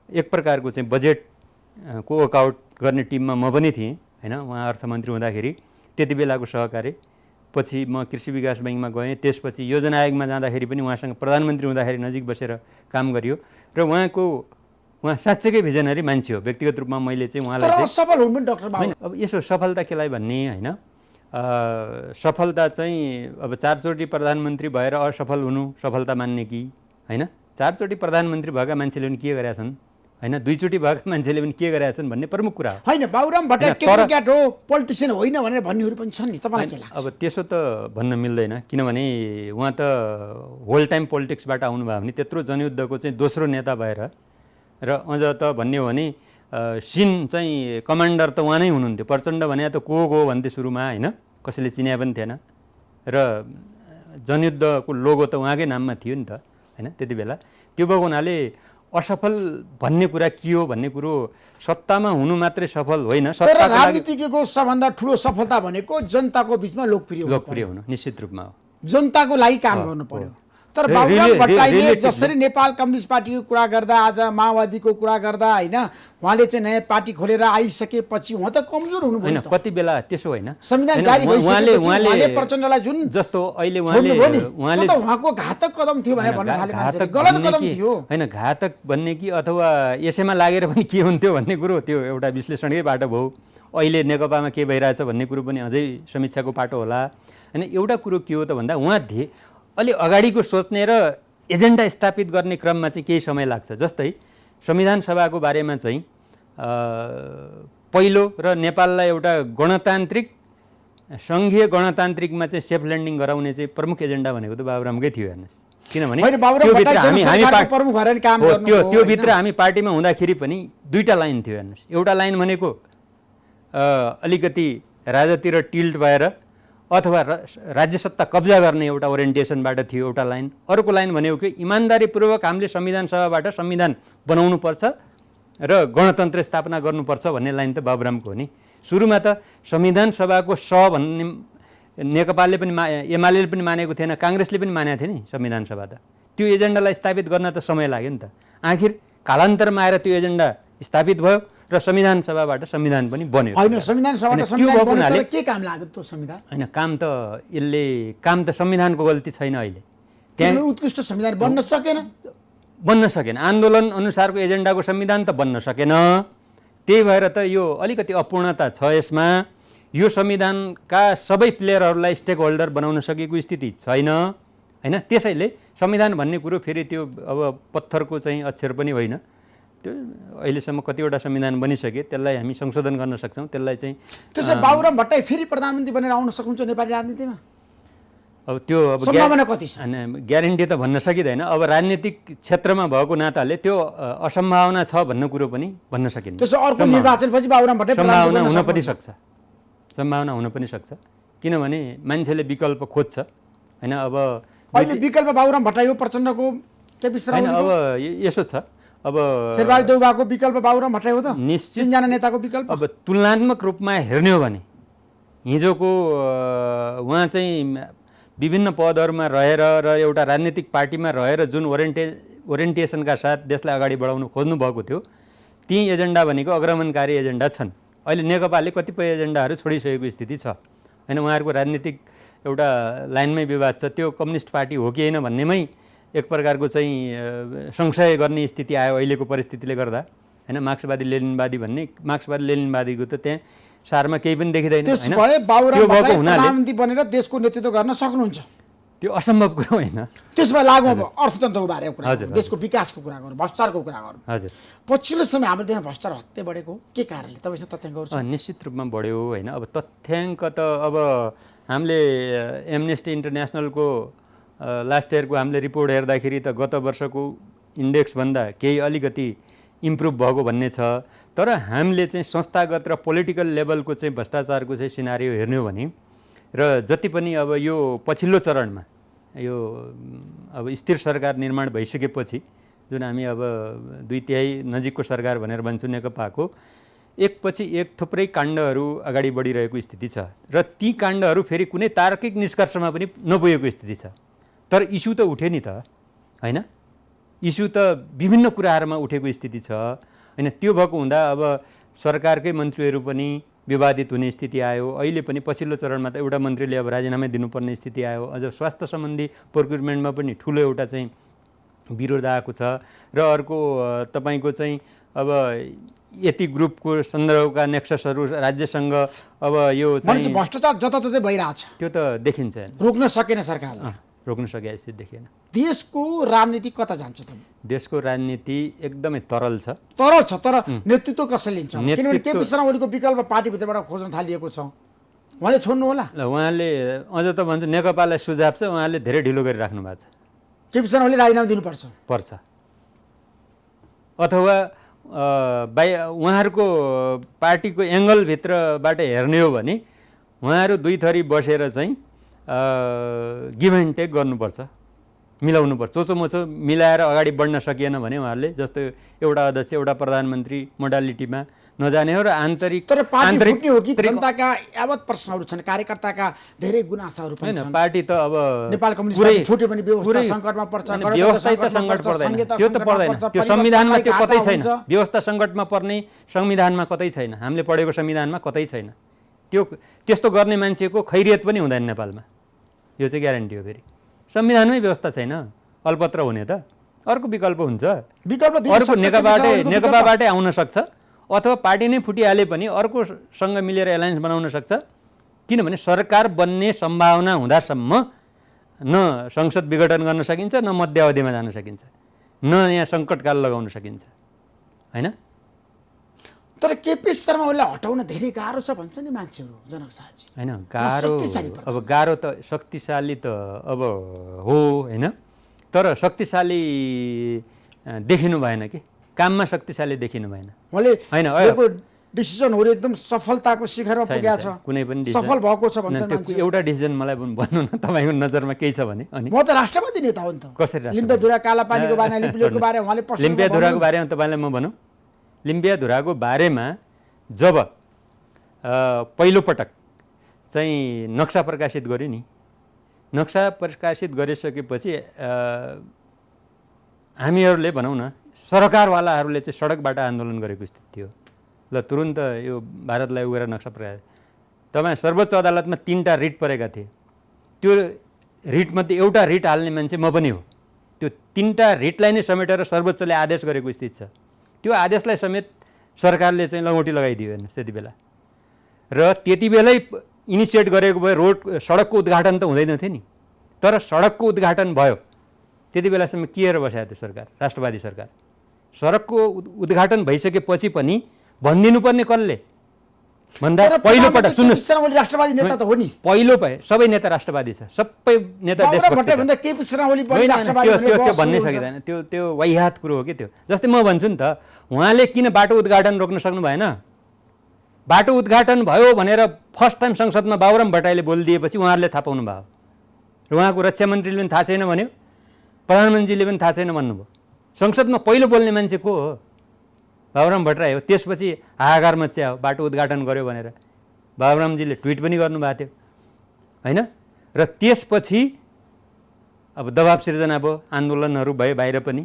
एक प्रकारको चाहिँ बजेटको वर्कआउट गर्ने टिममा म पनि थिएँ होइन। उहाँ अर्थमन्त्री हुँदाखेरि त्यति बेलाको सहकार्य पछि म कृषि विकास बैङ्कमा गएँ। त्यसपछि योजना आयोगमा जाँदाखेरि पनि उहाँसँग प्रधानमन्त्री हुँदाखेरि नजिक बसेर काम गरियो र उहाँ साँच्चैकै भिजनरी मान्छे हो। व्यक्तिगत रूपमा मैले चाहिँ उहाँलाई तर सफल हुनु डाक्टर बाबु होइन। अब यसो सफलता केलाई भन्ने होइन, सफलता चाहिँ अब 4 चोटि प्रधानमन्त्री भएर असफल हुनु सफलता मान्ने कि होइन। 4 चोटि प्रधानमन्त्री भएका मान्छेले पनि के गरेका छन् होइन, 2 चोटि भएका मान्छेले पनि के गरेका छन् भन्ने प्रमुख कुरा हो होइन। बाबुराम भट्टराई टेक्नोक्र्याट हो पोलिटिसियन होइन भनेर भन्नेहरू पनि छन् नि, तपाईँलाई के लाग्छ? अब त्यसो त भन्न मिल्दैन किनभने उहाँ त होल टाइम पोलिटिक्सबाट आउनुभयो भने त्यत्रो जनयुद्धको चाहिँ दोस्रो नेता भएर र अझ त भन्ने हो भने सिन चाहिँ कमान्डर त उहाँ नै हुनुहुन्थ्यो। प्रचण्ड भने त को भन्थे सुरुमा होइन, कसैले चिन्या पनि थिएन र जनयुद्धको लोगो त उहाँकै नाममा थियो नि त होइन त्यति बेला। त्यो भएको हुनाले असफल भन्ने कुरा के हो भन्ने कुरो सत्तामा हुनु मात्रै सफल होइन। तर राजनीतिको सबभन्दा ठुलो सफलता भनेको जनताको बिचमा लोकप्रिय हुनु निश्चित रूपमा हो। जनताको लागि काम गर्नु पर्यो। तर बाबुराम भट्टराईले जसरी नेपाल कम्युनिस्ट पार्टीको कुरा गर्दा आज माओवादीको कुरा गर्दा होइन उहाँले चाहिँ नयाँ पार्टी खोलेर आइसकेपछि उहाँ त कमजोर हुनुभयो होइन। कति बेला त्यसो होइन, संविधान जारी भइसकेपछि उहाँले प्रचण्डलाई जुन जस्तो अहिले उहाँले उहाँको घातक कदम थियो भनेर भन्न थाले मान्छेले, गलत कदम थियो होइन। घातक भन्ने कि अथवा यसैमा लागेर पनि के हुन्थ्यो भन्ने कुरो त्यो एउटा विश्लेषणकै बाटो भयो। अहिले नेकपामा के भइरहेछ भन्ने कुरो पनि अझै समीक्षाको पाटो होला होइन। एउटा कुरो के हो त भन्दा उहाँ अलि अगाडिको सोच्ने र एजेन्डा स्थापित गर्ने क्रममा चाहिँ केही समय लाग्छ। जस्तै संविधान सभाको बारेमा चाहिँ पहिलो र नेपाललाई एउटा गणतान्त्रिक सङ्घीय गणतान्त्रिकमा चाहिँ सेफ ल्यान्डिङ गराउने चाहिँ प्रमुख एजेन्डा भनेको त बाबुरामकै थियो हेर्नुहोस्। किनभने त्योभित्र हामी पार्टीमा हुँदाखेरि पनि दुईवटा लाइन थियो हेर्नुहोस्। एउटा लाइन भनेको अलिकति राजातिर टिल्ट भएर अथवा राज्य सत्ता कब्जा गर्ने एउटा ओरिएन्टेसनबाट थियो एउटा लाइन। अर्को लाइन भनेको कि इमान्दारीपूर्वक हामीले संविधान सभाबाट संविधान बनाउनुपर्छ र गणतन्त्र स्थापना गर्नुपर्छ भन्ने लाइन त बाबुरामको हो नि। सुरुमा त संविधान सभाको भन्ने नेकपाले पनि एमाले पनि मानेको थिएन, काङ्ग्रेसले पनि मानेको थियो नि संविधान सभा त। त्यो एजेन्डालाई स्थापित गर्न त समय लाग्यो नि त। आखिर कालान्तरमा आएर त्यो एजेन्डा स्थापित भयो र संविधान सभाबाट संविधान पनि बन्यो। होइन संविधान सभाबाट संविधान बन्यो तर के काम लाग्यो त्यो संविधान? होइन काम त संविधानको गल्ती छैन। अहिले त्यहाँ उत्कृष्ट संविधान बन्न सकेन। आन्दोलन अनुसारको एजेन्डाको संविधान त बन्न सकेन। त्यही भएर त यो अलिकति अपूर्णता छ यसमा। यो संविधानका सबै प्लेयरहरूलाई स्टेक होल्डर बनाउन सकेको स्थिति छैन होइन। त्यसैले संविधान भन्ने कुरो फेरि त्यो अब पत्थरको चाहिँ अक्षर पनि होइन। त्यो अहिलेसम्म कतिवटा संविधान बनिसके त्यसलाई हामी संशोधन गर्न सक्छौँ। त्यसलाई चाहिँ त्यसै बाबुराम भट्टराई फेरि प्रधानमन्त्री बनेर आउन सक्नुहुन्छ नेपाली राजनीतिमा? अब त्यो सम्भावना कति छ? ग्यारेन्टी त भन्न सकिँदैन। अब राजनीतिक क्षेत्रमा भएको नाताले त्यो असम्भावना छ भन्ने कुरो पनि भन्न सकिन्छ। त्यसो अर्को निर्वाचनपछि बाबुराम भट्टराई सम्भावना हुन पनि सक्छ। सम्भावना हुन पनि सक्छ किनभने मान्छेले विकल्प खोज्छ होइन। अब अहिले विकल्प बाबुराम भट्टराई हो, प्रचण्डको केपी शर्मा होइन। अब यसो छ, अब शेरबहादुर देउवाको विकल्प बाबुराम भट्टराई हो त निश्चित। 3 जना नेताको विकल्प। अब तुलनात्मक रूपमा हेर्ने हो भने हिजोको उहाँ चाहिँ विभिन्न पदहरूमा रहेर र एउटा राजनीतिक पार्टीमा रहेर जुन ओरिएन्टेसनका साथ देशलाई अगाडि बढाउनु खोज्नु भएको थियो ती एजेन्डा भनेको अग्रगमनकारी एजेन्डा छन्। अहिले नेकपाले कतिपय एजेन्डाहरू छोडिसकेको स्थिति छ होइन। उहाँहरूको राजनीतिक एउटा लाइनमै विवाद छ, त्यो कम्युनिस्ट पार्टी हो कि होइन भन्नेमै एक प्रकारको चाहिँ संशय गर्ने स्थिति आयो अहिलेको परिस्थितिले गर्दा हैन। मार्क्सवादी लेनिनवादी भन्ने, मार्क्सवादी लेनिनवादीको त त्यहाँ सारमा केही पनि देखिँदैन हैन। त्यसो भए बाबुराम त्यो भएको भट्टराई हुनाले प्रधानमन्त्री बनेर देशको नेतृत्व गर्न सक्नुहुन्छ। त्यो असम्भव कुरो होइन। त्यसो भए लागु अब अर्थतन्त्रको बारेमा कुरा हजुर, गरौँ, देशको विकासको कुरा गरौँ, भ्रष्टाचारको कुरा गरौँ। हजुर, पछिल्लो समय हाम्रो देशमा भ्रष्टाचार हत्ते बढेको के कारणले? तपाईँसँग तथ्याङ्कहरू छ? निश्चित रूपमा बढ्यो होइन। अब तथ्याङ्क त अब हामीले एमनेस्टी इन्टरनेसनलको लास्ट इयरको हामीले रिपोर्ट हेर्दाखेरि त गत वर्षको इन्डेक्सभन्दा केही अलिकति इम्प्रुभ भएको भन्ने छ। तर हामीले चाहिँ संस्थागत र पोलिटिकल लेभलको चाहिँ भ्रष्टाचारको चाहिँ सिनारियो हेर्ने हो भने र जति पनि अब यो पछिल्लो चरणमा यो अब स्थिर सरकार निर्माण भइसकेपछि जुन हामी अब 2/3 नजिकको सरकार भनेर भन्छौँ नेकपाको, एकपछि एक थुप्रै काण्डहरू अगाडि बढिरहेको स्थिति छ र ती काण्डहरू फेरि कुनै तार्किक निष्कर्षमा पनि नपुगेको स्थिति छ। तर इस्यु त उठ्यो नि त हैन, इस्यु त विभिन्न कुराहरूमा उठेको स्थिति छ हैन। त्यो भएको हुँदा अब सरकारकै मन्त्रीहरू पनि विवादित हुने स्थिति आयो। अहिले पनि पछिल्लो चरणमा त एउटा मन्त्रीले अब राजीनामै दिनुपर्ने स्थिति आयो। अझ स्वास्थ्य सम्बन्धी प्रोक्युरमेन्टमा पनि ठुलो एउटा चाहिँ विरोध आएको छ। र अर्को तपाईँको चाहिँ अब यति ग्रुपको सन्दर्भका नेक्ससहरू राज्यसँग अब यो चाहिँ भ्रष्टाचार जताततै भइरहेछ, त्यो त देखिन्छ, रोक्न सकेन सरकारले, रोक्न सके जस्तो देखिएन। देशको राजनीति कता जान्छ त? देशको राजनीति एकदमै तरल छ। तरल छ, तर नेतृत्व कसले लिन्छ? किनभने नेतृत्व- केपी शर्मा ओलीको विकल्प पार्टीभित्रबाट खोज्न थालिएको छ, उहाँले छोड्नु होला। ल उहाँले अझ त भन्छ नेकपालाई सुझाव छ, उहाँले धेरै ढिलो गरिराख्नु भएको छ। केपी शर्मा ओली राजीनामा दिनुपर्छ पर्छ अथवा उहाँहरूको पार्टीको एङ्गलभित्रबाट हेर्ने हो भने उहाँहरू दुई थरी बसेर चाहिँ गिभ एन्ड टेक गर्नुपर्छ, मिलाउनुपर्छ। चोचोमोचो मिलाएर अगाडि बढ्न सकिएन भने उहाँहरूले जस्तो एउटा अध्यक्ष एउटा प्रधानमन्त्री मोडालिटीमा नजाने हो र आन्तरिक तर पार्टी फुट्ने हो कि जनताका यावत प्रश्नहरू छन्, कार्यकर्ताका धेरै गुनासाहरू पनि हैन। छन्। पार्टी त अब नेपाल कम्युनिस्ट पार्टी फुट्यो भने व्यवस्था सङ्कटमा पर्छ, व्यवस्था त सङ्कट पर्दैन, त्यो त पर्दैन, त्यो संविधानमा त्यो कतै छैन। व्यवस्था सङ्कटमा पर्ने संविधानमा कतै छैन, हामीले पढेको संविधानमा कतै छैन। त्यो त्यस्तो गर्ने मान्छेको खैरियत पनि हुँदैन नेपालमा, यो चाहिँ ग्यारेन्टी हो। फेरि संविधानमै व्यवस्था छैन, अल्पत्र हुने त अर्को विकल्प हुन्छ, अर्को नेकपाबाटै आउन सक्छ अथवा पार्टी नै फुटिहाले पनि अर्कोसँग मिलेर एलायन्स बनाउन सक्छ। किनभने सरकार बन्ने सम्भावना हुँदासम्म न संसद विघटन गर्न सकिन्छ, न मध्यावधिमा जान सकिन्छ, न यहाँ सङ्कटकाल लगाउन सकिन्छ हैन। तर केपी शर्मा ओलीलाई हटाउन धेरै गाह्रो छ भन्छ नि मान्छेहरू, जनक शाहजी हैन। गाह्रो अब गाह्रो त शक्तिशाली त अब हो हैन, तर शक्तिशाली देखिनु भएन कि काममा शक्तिशाली देखिनु भएन उहाँले हैन। लिएको डिसिजनहरू एकदम सफलताको शिखरमा पुगेको छ, कुनै पनि सफल भएको छ भन्छ त्यो एउटा डिसिजन मलाई पनि भन्नु न, तपाईँको नजरमा केही छ भने। अनि म त राष्ट्रवादी नेता हो नि त। कसरी लिम्पियाधुरा कालापानीको बारेमा, लिम्पियाको बारेमा उहाँले प्रश्न लिम्पियाधुराको बारेमा तपाईँलाई म भनौँ, लिम्पियाधुराको बारेमा जब पहिलो पटक चाहिँ नक्सा प्रकाशित गर्यो नि, नक्सा प्रकाशित गरिसकेपछि हामीहरूले भनौँ न सरकारवालाहरूले चाहिँ सडकबाट आन्दोलन गरेको स्थिति थियो। ल तुरुन्त यो भारतलाई उगेर नक्सा प्रकाशित, तपाईँ सर्वोच्च अदालतमा 3टा रिट परेका थिए, त्यो रिटमध्ये एउटा रिट हाल्ने मान्छे म पनि हो। त्यो 3टा रिटलाई नै समेटेर सर्वोच्चले आदेश गरेको स्थिति छ। त्यो आदेशलाई समेत सरकारले चाहिँ लगौटी लगाइदियो हेर्नुहोस् त्यति बेला। र त्यति बेलै इनिसिएट गरेको भए रोड सडकको उद्घाटन त हुँदैन थियो नि, तर सडकको उद्घाटन भयो। त्यति बेलासम्म किएर बसायो त्यो सरकार, राष्ट्रवादी सरकार। सडकको उद्घाटन भइसकेपछि पनि भनिदिनु पर्ने कसले भन्दा पहिलोपटक सुन्नुहोस्, राष्ट्रवादी नेता त हो नि, पहिलो भए सबै नेता राष्ट्रवादी छ, सबै नेता देशभक्ति छ। त्यो भन्नै सकिँदैन, त्यो वाहियात कुरो हो कि त्यो। जस्तै म भन्छु नि त, उहाँले किन बाटो उद्घाटन रोक्न सक्नु भएन? बाटो उद्घाटन भयो भनेर फर्स्ट टाइम संसदमा बाबुराम भट्टराईले बोलिदिएपछि उहाँहरूले थाहा पाउनु भयो र उहाँको रक्षा मन्त्रीले पनि थाहा छैन भन्यो, प्रधानमन्त्रीले पनि थाहा छैन भन्नुभयो। संसदमा पहिलो बोल्ने मान्छे को हो? बाबुराम भट्टराई हो। त्यसपछि हाहाकार मच्यायो बाटो उद्घाटन गर्यो भनेर, बाबुरामजीले ट्विट पनि गर्नुभएको थियो हैन। र त्यसपछि अब दबाब सिर्जना भयो, आन्दोलनहरू भए बाहिर पनि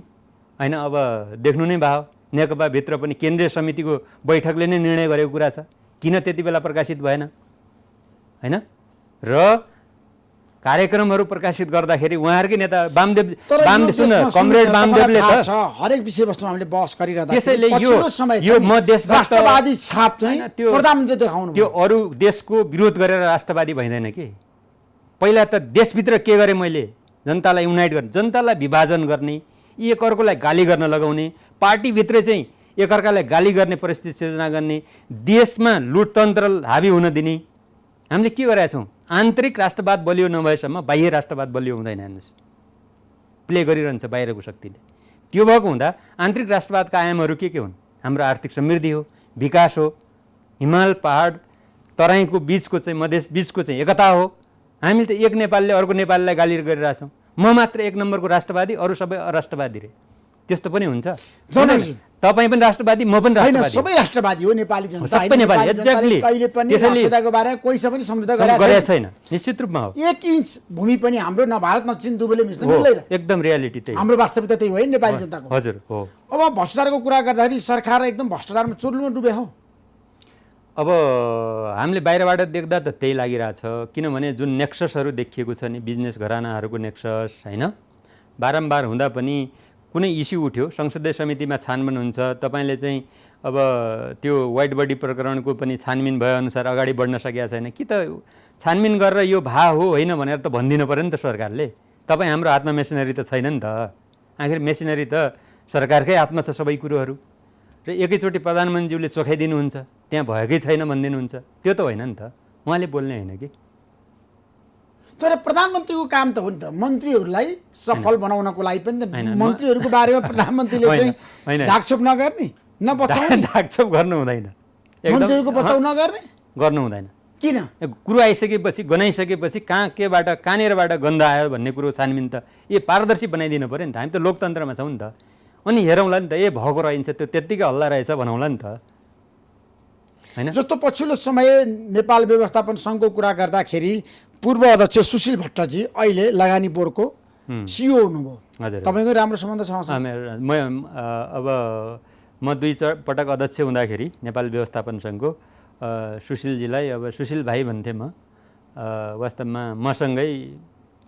हैन। अब देख्नु नै भयो, नेकपाभित्र पनि केन्द्रीय समितिको बैठकले नै निर्णय गरेको कुरा छ, किन त्यति बेला प्रकाशित भएन हैन। र कार्यक्रमहरू प्रकाशित गर्दाखेरि उहाँहरूकै नेता वामदेव तर यो वामदेव सुन देशमा कमरेड सुन्नुहोस्, वामदेवले तपाईँलाई थाहा त छ, हरेक विषयवस्तुमा हामीले बहस गरिरहँदा त्यसैले पछिल्लो समय यो चाहिँ म देशबाट राष्ट्रवादी छाप चाहिँ हैन, त्यो- प्रधानमन्त्री देखाउनु त्यो अरू देशको विरोध गरेर राष्ट्रवादी भइँदैन कि। पहिला त देशभित्र के गरेँ मैले, जनतालाई युनाइट गर्ने, जनतालाई विभाजन गर्ने, एक अर्कोलाई गाली गर्न लगाउने, पार्टीभित्र चाहिँ एकअर्कालाई गाली गर्ने परिस्थिति सिर्जना गर्ने, देशमा लुटतन्त्र हावी हुन दिने। हामीले के गरेका छौँ? आन्तरिक राष्ट्रवाद बलियो नभएसम्म बाह्य राष्ट्रवाद बलियो हुँदैन। हेर्नुहोस्, प्ले गरिरहन्छ बाहिरको शक्तिले। त्यो भएको हुँदा आन्तरिक राष्ट्रवादका आयामहरू के हुन्? हाम्रो आर्थिक समृद्धि हो, विकास हो, हिमाल पहाड तराईको बिचको चाहिँ मधेस बिचको चाहिँ एकता हो। हामीले त एक नेपालले अर्को नेपाललाई गाली गरिरहेछौँ। म मात्र एक नम्बरको राष्ट्रवादी, अरू सबै अराष्ट्रवादी रे। त्यस्तो पनि हुन्छ? तपाईँ पनि राष्ट्रवादी, म पनि होइन, राष्ट्रवादी। सबै राष्ट्रवादी हो नेपाली जनता। सबै होइन, नेपाली, नेपाली जनताले एक्ज्याक्टली। कहिले पनि त्यसैले राष्ट्रवादको बारेमा कोहीसँग पनि सम्झौता गरेका गरेका छैन, निश्चित रूपमा हो। 1 इन्च भूमि पनि हाम्रो न भारत न चीन दुवैले मिल्छ हो, मिल्दैन। एकदम रियालिटी त्यही हो। हाम्रो वास्तविकता त्यही हो है नेपाली जनताको। हजुर हो। अब भ्रष्टाचारको कुरा गर्दाखेरि सरकार एकदम भ्रष्टाचारमा चुर्लुमा डुबे हो। अब हामीले बाहिरबाट देख्दा त त्यही लागिरहेछ, किनभने जुन नेक्ससहरू देखिएको छ नि, बिजनेस घरानाहरूको नेक्सस होइन, बारम्बार हुँदा पनि कुनै इस्यु उठ्यो, संसदीय समितिमा छानबिन हुन्छ, तपाईँले चाहिँ अब त्यो वाइट बडी प्रकरणको पनि छानबिन भएअनुसार अगाडि बढ्न सकेका छैन कि त छानबिन गरेर यो भा हो होइन भनेर त भनिदिनु पऱ्यो नि त सरकारले। तपाईँ हाम्रो हातमा मेसिनरी त छैन नि त। आखिर मेसिनरी त सरकारकै हातमा छ सबै कुरोहरू, र एकैचोटि प्रधानमन्त्रीज्यूले चोखाइदिनुहुन्छ, त्यहाँ भएकै छैन भनिदिनुहुन्छ, त्यो त होइन नि त, उहाँले बोल्ने होइन कि। तर प्रधानमन्त्रीको काम त हो नि त मन्त्रीहरूलाई सफल बनाउनको लागि पनि त मन्त्रीहरूको बारेमा प्रधानमन्त्रीले चाहिँ ढाकछोप नगर्ने, नबचाउने, ढाकछोप गर्नु हुँदैन, मन्त्रीहरूको बचाउ नगर्ने, गर्नु हुँदैन। किन? कुरो आइसकेपछि, गनाइसकेपछि कहाँबाट कहाँनिरबाट गन्ध आयो भन्ने कुरो छानबिन त पारदर्शी बनाइदिनु पऱ्यो नि त। हामी त लोकतन्त्रमा छौँ नि त। अनि हेरौँला नि त, भएको रहन्छ त्यो त्यत्तिकै हल्ला रहेछ भनौँला नि त, होइन? जस्तो पछिल्लो समय नेपाल व्यवस्थापन सङ्घको कुरा गर्दाखेरि पूर्व अध्यक्ष सुशील भट्टजी अहिले लगानी बोर्डको सिइओ हुनुभयो। हजुर, तपाईँको राम्रो सम्बन्ध छ उहाँसँग? अब म 2 पटक अध्यक्ष हुँदाखेरि नेपाल व्यवस्थापन सङ्घको सुशीलजीलाई अब सुशील भाइ भन्थेँ म। वास्तवमा मसँगै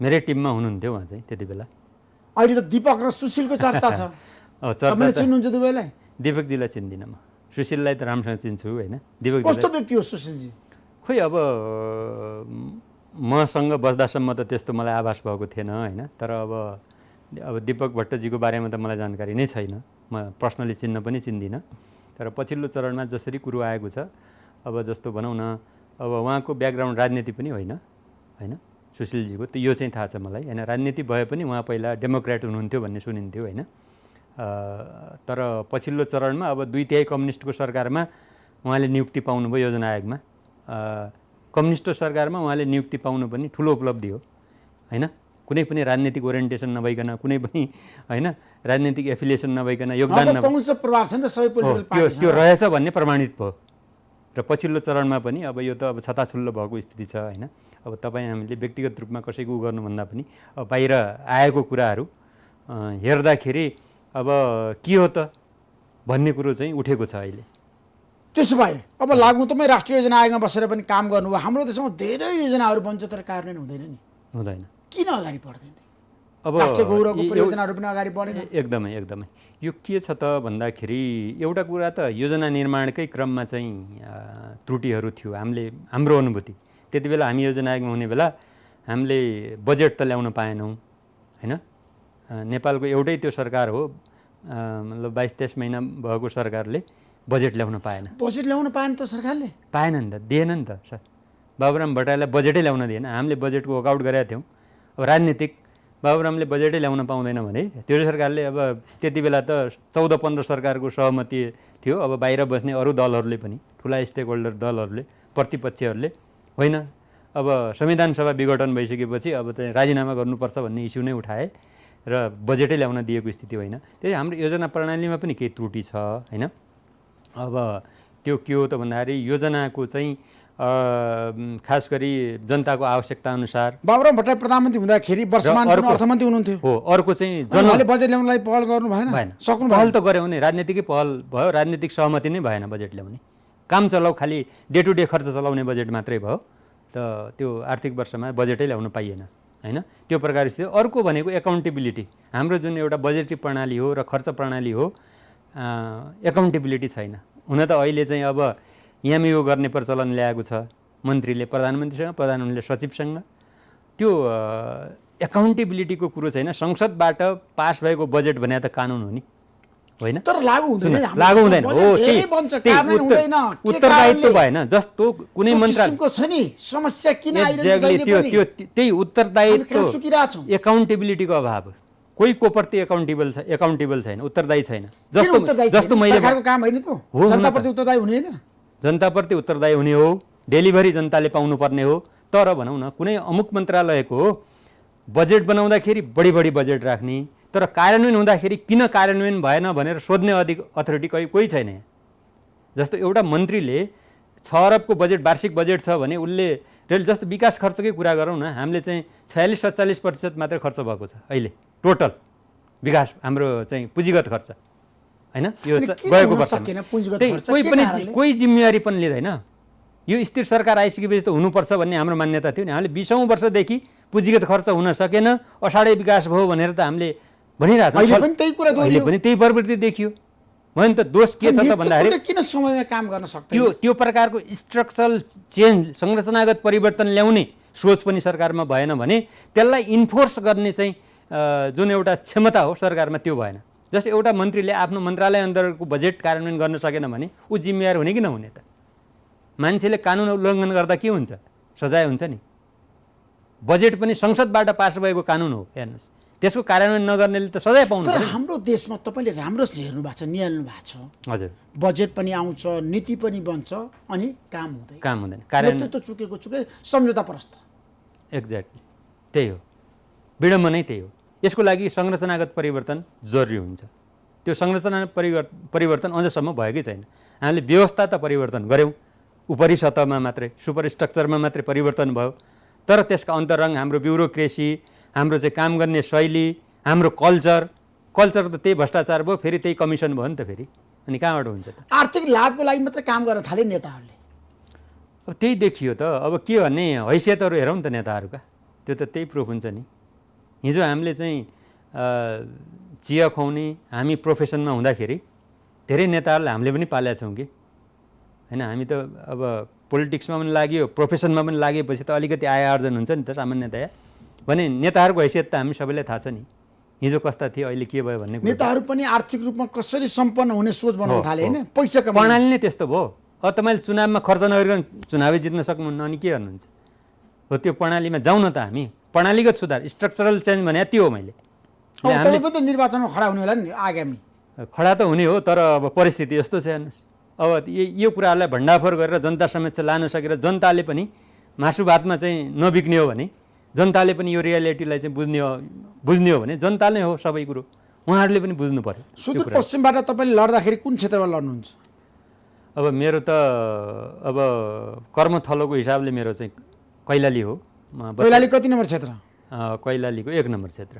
मेरै टिममा हुनुहुन्थ्यो उहाँ चाहिँ त्यति बेला। अहिले त दीपक र सुशीलको चर्चा छ। तपाईँले चिन्नुहुन्छ दुवैलाई? दीपकजीलाई चिन्दिनँ म, सुशीललाई त राम्रोसँग चिन्छु होइन। दीपक कस्तो व्यक्ति हो सुशीलजी? खोइ अब मसँग बस्दासम्म त त्यस्तो मलाई आभास भएको थिएन होइन। तर अब दीपक भट्टजीको बारेमा त मलाई जानकारी नै छैन, म पर्सनली चिन्न पनि चिन्दिनँ। तर पछिल्लो चरणमा जसरी कुरो आएको छ, अब जस्तो भनौँ न, अब उहाँको ब्याकग्राउन्ड राजनीति पनि होइन होइन सुशीलजीको, त यो चाहिँ थाहा छ मलाई होइन। राजनीति भए पनि उहाँ पहिला डेमोक्रेट हुनुहुन्थ्यो भन्ने सुनिन्थ्यो होइन। तर पछिल्लो चरणमा अब 2/3 कम्युनिस्टको सरकारमा उहाँले नियुक्ति पाउनुभयो योजना आयोगमा। कम्युनिस्ट सरकारमा उहाँले नियुक्ति पाउनु पनि ठुलो उपलब्धि हो होइन। कुनै पनि राजनीतिक ओरिएन्टेसन नभइकन, कुनै पनि होइन राजनीतिक एफिलिएसन नभइकन योगदान त्यो रहेछ भन्ने प्रमाणित भयो। र पछिल्लो चरणमा पनि अब यो त अब छताछुल्लो भएको स्थिति छ होइन। अब तपाईँ हामीले व्यक्तिगत रूपमा कसैको गर्नुभन्दा पनि अब बाहिर आएको कुराहरू हेर्दाखेरि अब के हो त भन्ने कुरो चाहिँ उठेको छ अहिले। त्यसो भए अब लाग्नु तपाईँ राष्ट्रिय योजना आयोगमा बसेर पनि काम गर्नुभयो। हाम्रो देशमा धेरै योजनाहरू बन्छ तर कार्यान्वयन हुँदैन नि। हुँदैन। किन अगाडि बढ्दैन? अब राष्ट्रिय गौरवको परियोजनाहरू पनि अगाडि बढेन। एकदमै एकदमै यो के छ त भन्दाखेरि एउटा कुरा त योजना निर्माणकै क्रममा चाहिँ त्रुटिहरू थियो। हाम्रो अनुभूति त्यति बेला हामी योजना आयोगमा हुने बेला हामीले बजेट त ल्याउन पाएनौँ होइन। नेपालको एउटै त्यो सरकार हो, मतलब 22-23 महिना भएको सरकारले बजेट ल्याउन पाएन। बजेट ल्याउन पाएन त सरकारले? पाएन नि त, दिएन नि त सर। बाबुराम भट्टराईलाई बजेटै ल्याउन दिएन। हामीले बजेटको वर्कआउट गरेका थियौँ। अब राजनीतिक बाबुरामले बजेटै ल्याउन पाउँदैन भने त्यो सरकारले अब त्यति बेला त 14-15 सरकारको सहमति थियो। अब बाहिर बस्ने अरू दलहरूले पनि, ठुला स्टेक होल्डर दलहरूले, प्रतिपक्षहरूले होइन अब संविधान सभा विघटन भइसकेपछि अब चाहिँ राजीनामा गर्नुपर्छ भन्ने इस्यु नै उठाए र बजेटै ल्याउन दिएको स्थिति होइन। त्यही हाम्रो योजना प्रणालीमा पनि केही त्रुटि छ होइन। अब त्यो के हो त भन्दाखेरि योजनाको चाहिँ खास गरी जनताको आवश्यकता अनुसार बाबुराम भट्टराई प्रधानमन्त्री हुँदाखेरि वर्षमान अर्थमन्त्री हुनुहुन्थ्यो हो। अर्को चाहिँ जनताले बजेट ल्याउनलाई पहल गर्नु भएन? सक्नु पहल त गर्यो नि, राजनीतिकै पहल भयो, राजनीतिक सहमति नै भएन बजेट ल्याउने। काम चलाउ, खालि डे टु डे खर्च चलाउने बजेट मात्रै भयो। त त्यो आर्थिक वर्षमा बजेटै ल्याउन पाइएन। हैन त्यो प्रकार स्थिति। अर्को भनेको एकाउन्टेबिलिटी, हाम्रो जुन एउटा बजेटरी प्रणाली हो र खर्च प्रणाली हो एकाउन्टेबिलिटी छैन। हुन त अहिले चाहिँ अब यामियो गर्ने प्रचलन ल्याएको छ मन्त्रीले प्रधानमन्त्रीसँग, प्रधानमन्त्रीले सचिवसँग। त्यो एकाउन्टेबिलिटीको कुरो छैन। संसदबाट पास भएको बजेट भने त कानुन हो नि, होइन? तर लागू हुँदैन, लागू हुँदैन। हो उत्तरदायित्व भएन। जस्तो कुनै मन्त्रालय छ नि समस्या किन आइरहेको छ, त्यही उत्तरदायित्व एकाउन्टेबिलिटीको अभाव। कोही कोप्रति एकाउन्टेबल छैन, उत्तरदायी छैन। जस्तो मैले सरकारको काम होइन त हो, जनताप्रति उत्तरदायी हुने होइन? जनताप्रति उत्तरदायी हुने हो, डेलिभरी जनताले पाउनुपर्ने हो। तर भनौँ न कुनै अमुक मन्त्रालयको बजेट बनाउँदाखेरि बढी बजेट राख्ने, तर कार्यान्वयन हुँदाखेरि किन कार्यान्वयन भएन भनेर सोध्ने अथोरिटी कोही छैन। जस्तो एउटा मन्त्रीले 6 अरबको बजेट वार्षिक बजेट छ भने उसले जस्तो विकास खर्चकै कुरा गरौँ न, हामीले चाहिँ 46-47% मात्रै खर्च भएको छ अहिले टोटल विकास हाम्रो चाहिँ पुँजीगत खर्च, होइन? यो गएको वर्ष कोही जिम्मेवारी पनि लिँदैन। यो स्थिर सरकार आइसकेपछि त हुनुपर्छ भन्ने हाम्रो मान्यता थियो नि। हामीले 20औं वर्षदेखि पुँजीगत खर्च हुन सकेन, असाढे विकास भयो भनेर त हामीले भनिरहेको छौँ। अहिले पनि त्यही प्रवृत्ति देखियो। भने त दोष के छ त भन्दाखेरि किन समयमा काम गर्न सक्दैन? त्यो प्रकारको स्ट्रक्चरल चेन्ज, संरचनागत परिवर्तन ल्याउने सोच पनि सरकारमा भएन भने त्यसलाई इन्फोर्स गर्ने चाहिँ जुन एउटा क्षमता हो सरकारमा त्यो भएन। जस्तो एउटा मन्त्रीले आफ्नो मन्त्रालय अन्तर्गतको बजेट कार्यान्वयन गर्न सकेन भने ऊ जिम्मेवार हुने कि नहुने त? मान्छेले कानुन उल्लङ्घन गर्दा के हुन्छ? सजाय हुन्छ नि। बजेट पनि संसदबाट पास भएको कानुन हो, हेर्नुहोस्। त्यसको कार्यान्वयन नगर्नेले त सजाय पाउनु पर्छ। हाम्रो देशमा तपाईँले राम्रो हेर्नु भएको छ, निहाल्नु भएको छ। हजुर, बजेट पनि आउँछ, नीति पनि बन्छ, अनि काम हुँदैन। कार्यान्वयन त चुके सम्झौता प्रस्त। एक्ज्याक्टली त्यही हो, विडम्बनै त्यही हो। यसको लागि संरचनागत परिवर्तन जरुरी हुन्छ। त्यो संरचना परिवर्तन अझसम्म भएकै छैन। हामीले व्यवस्था त परिवर्तन गऱ्यौँ, उपरी सतहमा मात्रै, सुपर स्ट्रक्चरमा मात्रै परिवर्तन भयो। तर त्यसका अन्तरङ्ग हाम्रो ब्युरोक्रेसी, हाम्रो चाहिँ काम गर्ने शैली, हाम्रो कल्चर त त्यही भ्रष्टाचार भयो, फेरि त्यही कमिसन भयो नि त फेरि। अनि कहाँबाट हुन्छ त? आर्थिक लाभको लागि मात्रै काम गर्न थाले नेताहरूले। अब त्यही देखियो त। अब के भन्ने हैसियतहरू हेरौँ त नेताहरूका, त्यो त त्यही प्रुफ हुन्छ नि। हिजो हामीले चाहिँ चिया खुवाउने हामी प्रोफेसनमा हुँदाखेरि धेरै नेताहरूलाई हामीले पनि पालेका छौँ कि होइन? हामी त अब पोलिटिक्समा पनि लाग्यो, प्रोफेसनमा पनि लागेपछि त अलिकति आय आर्जन हुन्छ नि त सामान्यतया। भने नेताहरूको हैसियत त हामी सबैलाई थाहा छ नि, हिजो कस्ता थिए, अहिले के भयो भन्ने। नेताहरू पनि आर्थिक रूपमा कसरी सम्पन्न हुने सोच बनाउन थाले होइन? पैसा कमाउने प्रणाली नै त्यस्तो भयो। अब तपाईँले चुनावमा खर्च नगरिकन चुनावै जित्न सक्नुहुन्न, अनि के गर्नुहुन्छ? हो त्यो प्रणालीमा जाउँ न त हामी। प्रणालीगत सुधार, स्ट्रक्चरल चेन्ज भने त्यो हो। मैले निर्वाचनमा खडा हुने होला नि आगामी। खडा त हुने हो, तर अब परिस्थिति यस्तो छ हेर्नुहोस्। अब यो कुराहरूलाई भण्डाफोर गरेर जनता समक्ष लान सकेर जनताले पनि मासु भातमा चाहिँ नबिग्ने हो भने, जनताले पनि यो रियालिटीलाई चाहिँ बुझ्ने हो भने जनताले हो सबै कुरो, उहाँहरूले पनि बुझ्नु पर्यो। सुदूरपश्चिमबाट तपाईँले लड्दाखेरि कुन क्षेत्रमा लड्नुहुन्छ? अब मेरो त अब कर्मथलोको हिसाबले मेरो चाहिँ कैलाली हो। कैलाली कति नम्बर क्षेत्र? कैलालीको 1 नम्बर क्षेत्र।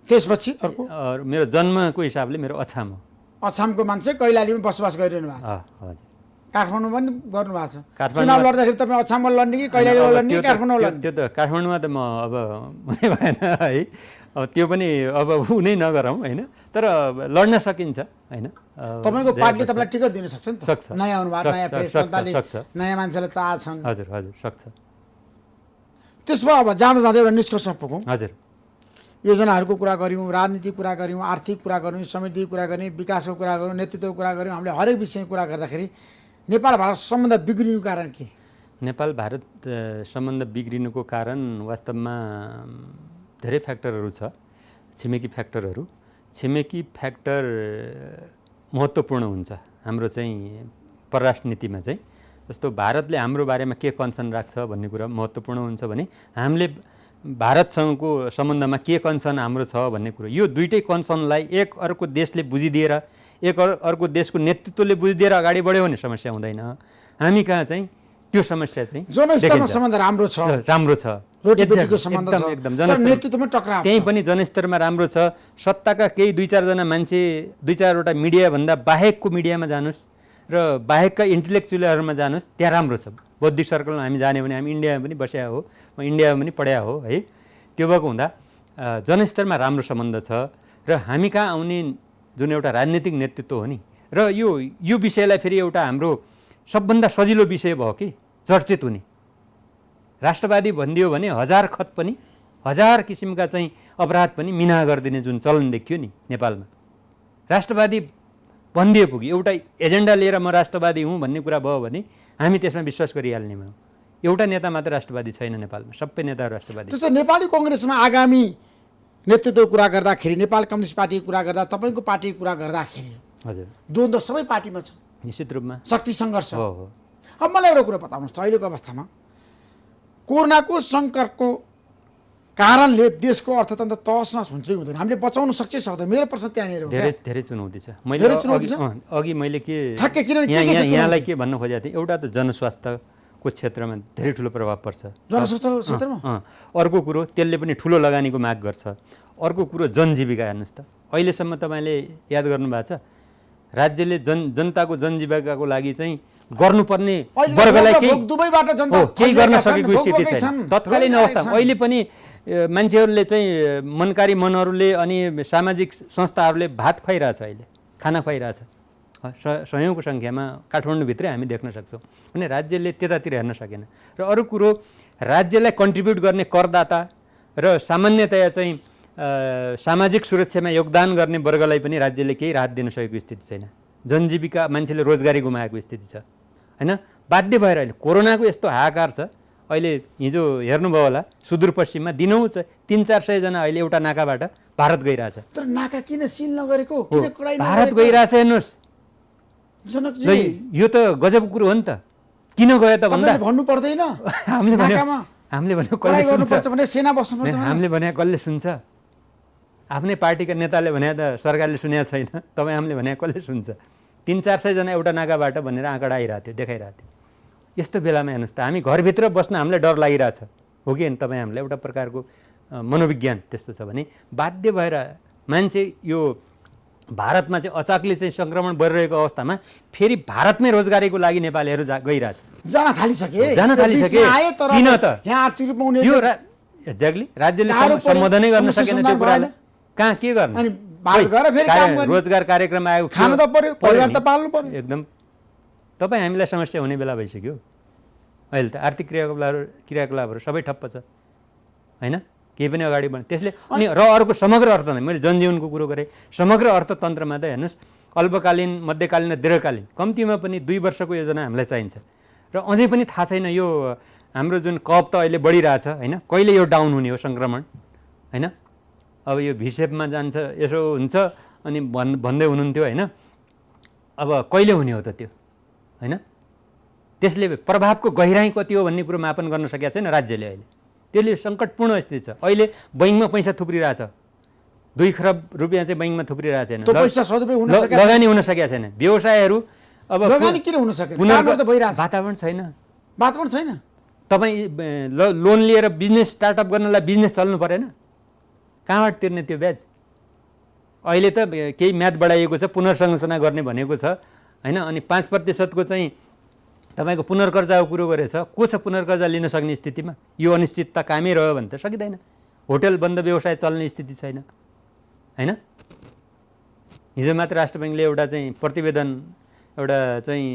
त्यसपछि अर्को मेरो जन्मको हिसाबले मेरो अछाम हो। अछामको मान्छे कैलालीमा बसोबास गरिरहनु भएको छ? हजुर। काठमाडौँ पनि गर्नु भएको छ? चुनाव लड्दाखेरि तपाईँ अछाममा लड्ने कि कैलालीमा लड्ने कि काठमाडौँ लड्ने? त्यो त काठमाडौँमा त म अब हुनै भएन है। अब त्यो पनि अब हुनै नगरौँ होइन, तर लड्न सकिन्छ होइन। तपाईँको पार्टीले तपाईँलाई टिकट दिन सक्छ नि त? सक्छ। नयाँ अनुवाद, नयाँ प्रेस, जनताले नयाँ मान्छेलाई चाहन्छन्। हजुर हजुर सक्छ। त्यसमा अब जाँदा जाँदै एउटा निष्कर्ष पुगौँ। हजुर। योजनाहरूको कुरा गऱ्यौँ, राजनीतिक कुरा गऱ्यौँ, आर्थिक कुरा गऱ्यौँ, समृद्धिको कुरा गऱ्यौँ, विकासको कुरा गऱ्यौँ, नेतृत्वको कुरा गऱ्यौँ। हामीले हरेक विषयको कुरा गर्दाखेरि नेपाल भारत सम्बन्ध बिग्रिनुको कारण के? नेपाल भारत सम्बन्ध बिग्रिनुको कारण वास्तवमा धेरै फ्याक्टरहरू छ। छिमेकी फ्याक्टरहरू, छिमेकी फ्याक्टर महत्त्वपूर्ण हुन्छ हाम्रो चाहिँ परराष्ट्र नीतिमा चाहिँ। जस्तो भारतले हाम्रो बारेमा के कन्सर्न राख्छ भन्ने कुरा महत्त्वपूर्ण हुन्छ भने हामीले भारतसँगको सम्बन्धमा के कन्सर्न हाम्रो छ भन्ने कुरो, यो दुईटै कन्सर्नलाई एक अर्को देशले बुझिदिएर, एक अर्को देशको नेतृत्वले बुझिदिएर अगाडि बढ्यो भने समस्या हुँदैन। हामी कहाँ चाहिँ त्यो समस्या चाहिँ जनस्तरमा सम्बन्ध राम्रो छ, राम्रो छ, रोटीबेटीको सम्बन्ध छ, एकदम तर नेतृत्वमा टक्राव छ। त्यही पनि जनस्तरमा राम्रो छ। सत्ताका केही 2-4 जना मान्छे 2-4 वटा मिडिया भन्दा बाहेकको मिडियामा जानुस् र बाहेकका इन्टेलेक्चुअलहरूमा जानुस्, त्यहाँ राम्रो छ। बौद्धिक सर्कलमा हामी जाने भने हामी इन्डियामा पनि बस्या हो, म इन्डियामा पनि पढ्या हो है। त्यो भएको हुँदा जनस्तरमा राम्रो सम्बन्ध छ र हामी कहाँ आउने जुन एउटा राजनीतिक नेतृत्व हो नि, र यो विषयलाई फेरि एउटा हाम्रो सबभन्दा सजिलो विषय भयो कि चर्चित हुने। राष्ट्रवादी भनिदियो भने 1000 खत पनि 1000 किसिमका चाहिँ अपराध पनि मिना गरिदिने जुन चलन देखियो नि नेपालमा। राष्ट्रवादी भनिदिए पुग्यो, एउटा एजेन्डा लिएर म राष्ट्रवादी हुँ भन्ने कुरा भयो भने हामी त्यसमा विश्वास गरिहाल्ने भयौँ। एउटा नेता मात्र राष्ट्रवादी छैन नेपालमा, सबै नेताहरू राष्ट्रवादी। जस्तो नेपाली कङ्ग्रेसमा आगामी नेतृत्व कुरा गर्दाखेरि, नेपाल कम्युनिस्ट पार्टीको कुरा गर्दा, तपाईँको पार्टीको कुरा गर्दाखेरि हजुर द्वन्द्व सबै पार्टीमा छ, निश्चित रूपमा शक्ति सङ्घर्ष। हो। अब मलाई एउटा कुरा बताउनुहोस् त, अहिलेको अवस्थामा कोरोनाको सङ्कटको कारणले देशको अर्थतन्त्र तहस नहस हुन्छ कि हुँदैन, हामीले बचाउन सक्छ सक्दैन? मेरो प्रश्न त्यहाँनिर हो। धेरै चुनौती छ। धेरै चुनौती छ। अघि मैले के ठ्याक्कै किनभने के छ यहाँलाई के भन्न खोजेको थिएँ, एउटा त जनस्वास्थ्यको क्षेत्रमा धेरै ठुलो प्रभाव पर्छ जनस्वास्थ्य क्षेत्रमा। अर्को कुरो त्यसले पनि ठुलो लगानीको माग गर्छ। अर्को कुरो जनजीविका। हेर्नुहोस् त, अहिलेसम्म तपाईँले याद गर्नुभएको छ, राज्यले जनताको जनजीविकाको लागि चाहिँ गर्नुपर्ने वर्गलाई केही गर्न सकेको स्थिति छैन। तत्कालीन अवस्थामा अहिले पनि मान्छेहरूले चाहिँ मनकारी मनहरूले अनि सामाजिक संस्थाहरूले भात खुवाइरहेछ, अहिले खाना खुवाइरहेछ सयौँको सङ्ख्यामा काठमाडौँभित्रै हामी देख्न सक्छौँ। भने राज्यले त्यतातिर हेर्न सकेन। र अरू कुरो, राज्यलाई कन्ट्रिब्युट गर्ने करदाता र सामान्यतया चाहिँ सामाजिक सुरक्षामा योगदान गर्ने वर्गलाई पनि राज्यले केही राहत दिन सकेको स्थिति छैन। जनजीविका, मान्छेले रोजगारी गुमाएको स्थिति छ होइन। बाध्य भएर अहिले कोरोनाको यस्तो हाहाकार छ। अहिले हिजो हेर्नुभयो होला, सुदूरपश्चिममा दिनौँ 300-400 जना अहिले एउटा नाकाबाट भारत गइरहेछ। तर नाका किन सिल नगरेको, किन कडाइ भारत गइरहेछ? हेर्नुहोस्, यो त गजब कुरो हो नि त। किन गयो त भन्दा भन्नु पर्दैन। हामीले भने कसले सुन्छ भने सेना बस्नुपर्छ। हामीले भने कसले सुन्छ? आफ्नै पार्टीका नेताले भने त सरकारले सुनेको छैन, तपाईँ हामीले भने कसले सुन्छ? 300-400 जना एउटा नाकाबाट भनेर आँकडा आइरहेको थियो, देखाइरहेको थियो। यस्तो बेलामा हेर्नुहोस् त, हामी घरभित्र बस्न हामीलाई डर लागिरहेछ हो कि तपाईँ हामीलाई एउटा प्रकारको मनोविज्ञान त्यस्तो छ भने बाध्य भएर मान्छे यो भारतमा चाहिँ अचाकले चाहिँ सङ्क्रमण बढिरहेको अवस्थामा फेरि भारतमै रोजगारीको लागि नेपालीहरू गइरहेछ, जान थालिसके। किन त यो एक्ज्याक्टली राज्यले सम्बोधनै गर्न सकेन त्यो कुरालाई? कहाँ के गर्ने? रोजगार कार्यक्रम आयो, खानु त पर्यो, परिवार त पाल्नु पर्यो। एकदम तपाईँ हामीलाई समस्या हुने बेला भइसक्यो अहिले त। आर्थिक क्रियाकलापहरू सबै ठप्प छ होइन, केही पनि अगाडि बढ्ने त्यसले। अनि र अर्को समग्र अर्थ नै मैले जनजीवनको कुरो गरेँ। समग्र अर्थतन्त्रमा त हेर्नुहोस्, अल्पकालीन, मध्यकालीन र दीर्घकालीन कम्तीमा पनि 2 वर्षको योजना हामीलाई चाहिन्छ। र अझै पनि थाहा छैन यो हाम्रो जुन कप त अहिले बढिरहेछ होइन, कहिले यो डाउन हुने हो सङ्क्रमण होइन। अब यो भिसेपमा जान्छ, यसो हुन्छ अनि भन्दै हुनुहुन्थ्यो होइन। अब कहिले हुने हो त त्यो होइन? त्यसले प्रभावको गहिराई कति हो भन्ने कुरो मापन गर्न सकेको छैन राज्यले अहिले। त्यसले सङ्कटपूर्ण स्थिति छ। अहिले बैङ्कमा पैसा थुप्रिरहेछ, 2 खरब रुपियाँ चाहिँ बैङ्कमा थुप्रिरहेको छैन, लगानी हुन सकेको छैन। व्यवसायहरू अब लगानी किन हुन सकेन? वातावरण छैन। वातावरण छैन। तपाईँ लोन लिएर बिजनेस स्टार्टअप गर्नलाई बिजनेस चल्नु परेन? कहाँबाट तिर्ने त्यो ब्याज? अहिले त केही म्याद बढाइएको छ, पुनर्संरचना गर्ने भनेको छ होइन। अनि 5% को चाहिँ तपाईँको पुनर्कर्जाको कुरो गरेछ। को छ पुनर्कर्जा लिन सक्ने स्थितिमा? यो अनिश्चितता कामै रह्यो भने त सकिँदैन। होटल बन्द, व्यवसाय चल्ने स्थिति छैन होइन। हिजो मात्र राष्ट्र ब्याङ्कले एउटा चाहिँ प्रतिवेदन एउटा चाहिँ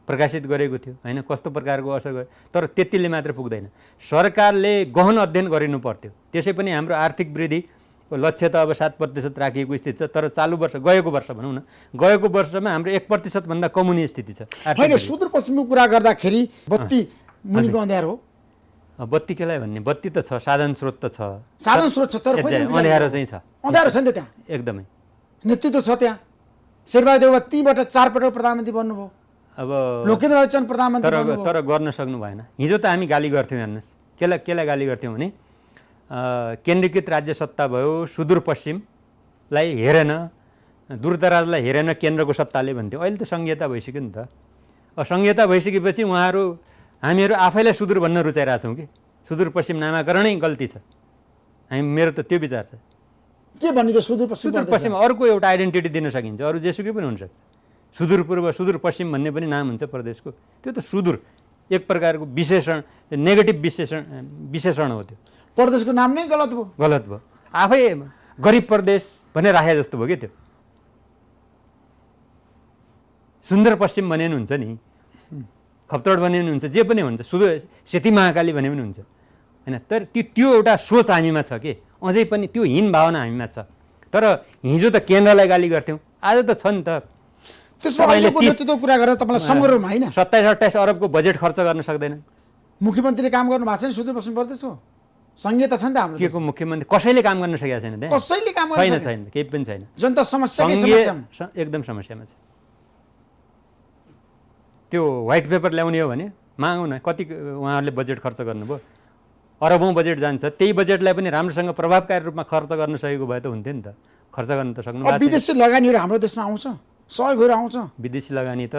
प्रकाशित गरेको थियो होइन, कस्तो प्रकारको असर गर्यो। तर त्यतिले मात्र पुग्दैन, सरकारले गहन अध्ययन गरिनु पर्थ्यो। त्यसै पनि हाम्रो आर्थिक वृद्धिको लक्ष्य त अब 7% राखिएको स्थिति छ। तर चालु वर्ष, गएको वर्ष भनौँ न, गएको वर्षमा हाम्रो 1% भन्दा कम हुने स्थिति छ। होइन, सुदूरपश्चिमको कुरा गर्दाखेरि बत्ती मुनिको अँध्यारो हो। बत्ती केलाई भन्ने? बत्ती त छ, साधन स्रोत त छ, साधन स्रोत छ, तर अँध्यारो चाहिँ छ। अँध्यारो छ नि त त्यहाँ, एकदमै नेतृत्व छ त्यहाँ। शेरबहादुर देउवा 3बाट 4 पटक प्रधानमन्त्री बन्नुभयो। अब लोकेन्द्र बच्चन प्रधानमन्त्री बन्नुभयो। तर गर्न सक्नु भएन। हिजो त हामी गाली गर्थ्यौँ। हेर्नुहोस्, केलाई गाली गर्थ्यौँ भने केन्द्रीकृत राज्य सत्ता भयो, सुदूरपश्चिमलाई हेरेन, दूरदराजलाई हेरेन केन्द्रको सत्ताले भन्थ्यो। अहिले त संहिता भइसक्यो नि त। संहिता भइसकेपछि हामीहरू आफैलाई सुदूर भन्न रुचाइरहेछौँ कि सुदूरपश्चिम नामाकरणै गल्ती छ। मेरो त त्यो विचार छ। के भन्ने त सुदूरपश्चिम अर्को एउटा आइडेन्टिटी दिन सकिन्छ, अरू जेसुकै पनि हुनसक्छ। सुदूरपूर्व, सुदूरपश्चिम भन्ने पनि नाम हुन्छ प्रदेशको, त्यो त सुदूर एक प्रकारको विशेषण, नेगेटिभ विशेषण हो त्यो। प्रदेशको नाम नै गलत भयो। गलत भयो, आफै गरिब प्रदेश भनेर राखे जस्तो भयो कि त्यो। सुन्दर पश्चिम भने पनि हुन्छ नि, खप्तड भने पनि हुन्छ, जे पनि हुन्छ, सेती महाकाली भने पनि हुन्छ होइन। तर त्यो एउटा सोच हामीमा छ कि अझै पनि त्यो हीन भावना हामीमा छ। तर हिजो त केन्द्रलाई गाली गर्थ्यौँ, आज त छ नि त। त्यसमा अहिलेको नेतृत्व कुरा गर्दा तपाईँलाई सङ्ग्रहमा होइन 27-28 अरबको बजेट खर्च गर्न सक्दैन। मुख्यमन्त्रीले काम गर्नु भएको छैन सुदूरपश्चिम प्रदेशको, संहिता छ नि त हाम्रो। के को मुख्यमन्त्री कसैले काम गर्न सकेको छैन त्यहाँ, कसैले काम गर्न छैन छैन, केही पनि छैन। जनता समस्याकै समस्यामा एकदम समस्यामा छ। त्यो व्हाइट पेपर ल्याउने हो भने मागौँ न, कति उहाँहरूले बजेट खर्च गर्नुभयो, अरबौँ बजेट जान्छ। त्यही बजेटलाई पनि राम्रोसँग प्रभावकारी रूपमा खर्च गर्न सकेको भए त हुन्थ्यो नि त, खर्च गर्न त सक्नु। विदेशी लगानीहरू हाम्रो देशमा आउँछ, सहयोगहरू आउँछ। विदेशी लगानी त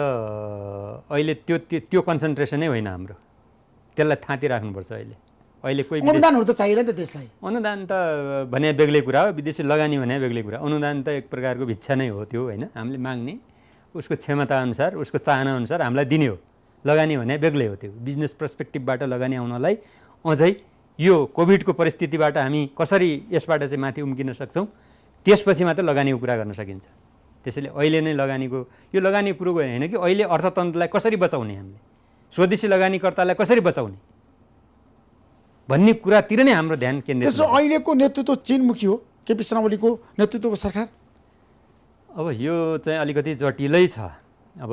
अहिले त्यो कन्सन्ट्रेसनै होइन हाम्रो, त्यसलाई थाँती राख्नुपर्छ। अहिले कोही अनुदानहरू त चाहिएन नि त देशलाई। अनुदान त भने बेग्लै कुरा हो, विदेशी लगानी भने बेग्लै कुरा। अनुदान त एक प्रकारको भिक्षा नै हो त्यो होइन, हामीले माग्ने उसको क्षमताअनुसार उसको चाहनाअनुसार हामीलाई दिने हो। लगानी भने बेग्लै हो त्यो। बिजनेस पर्सपेक्टिभबाट लगानी आउनलाई अझै यो कोभिडको परिस्थितिबाट हामी कसरी यसबाट चाहिँ माथि उम्किन सक्छौँ, त्यसपछि मात्र लगानीको कुरा गर्न सकिन्छ। त्यसैले अहिले नै लगानीको, यो लगानी कुरोको होइन कि अहिले अर्थतन्त्रलाई कसरी बचाउने, हामीले स्वदेशी लगानीकर्तालाई कसरी बचाउने भन्ने कुरातिर नै हाम्रो ध्यान केन्द्रित। त्यसो अहिलेको नेतृत्व चीनमुखी हो, केपी शर्मा ओलीको नेतृत्वको सरकार। अब यो चाहिँ अलिकति जटिलै छ। अब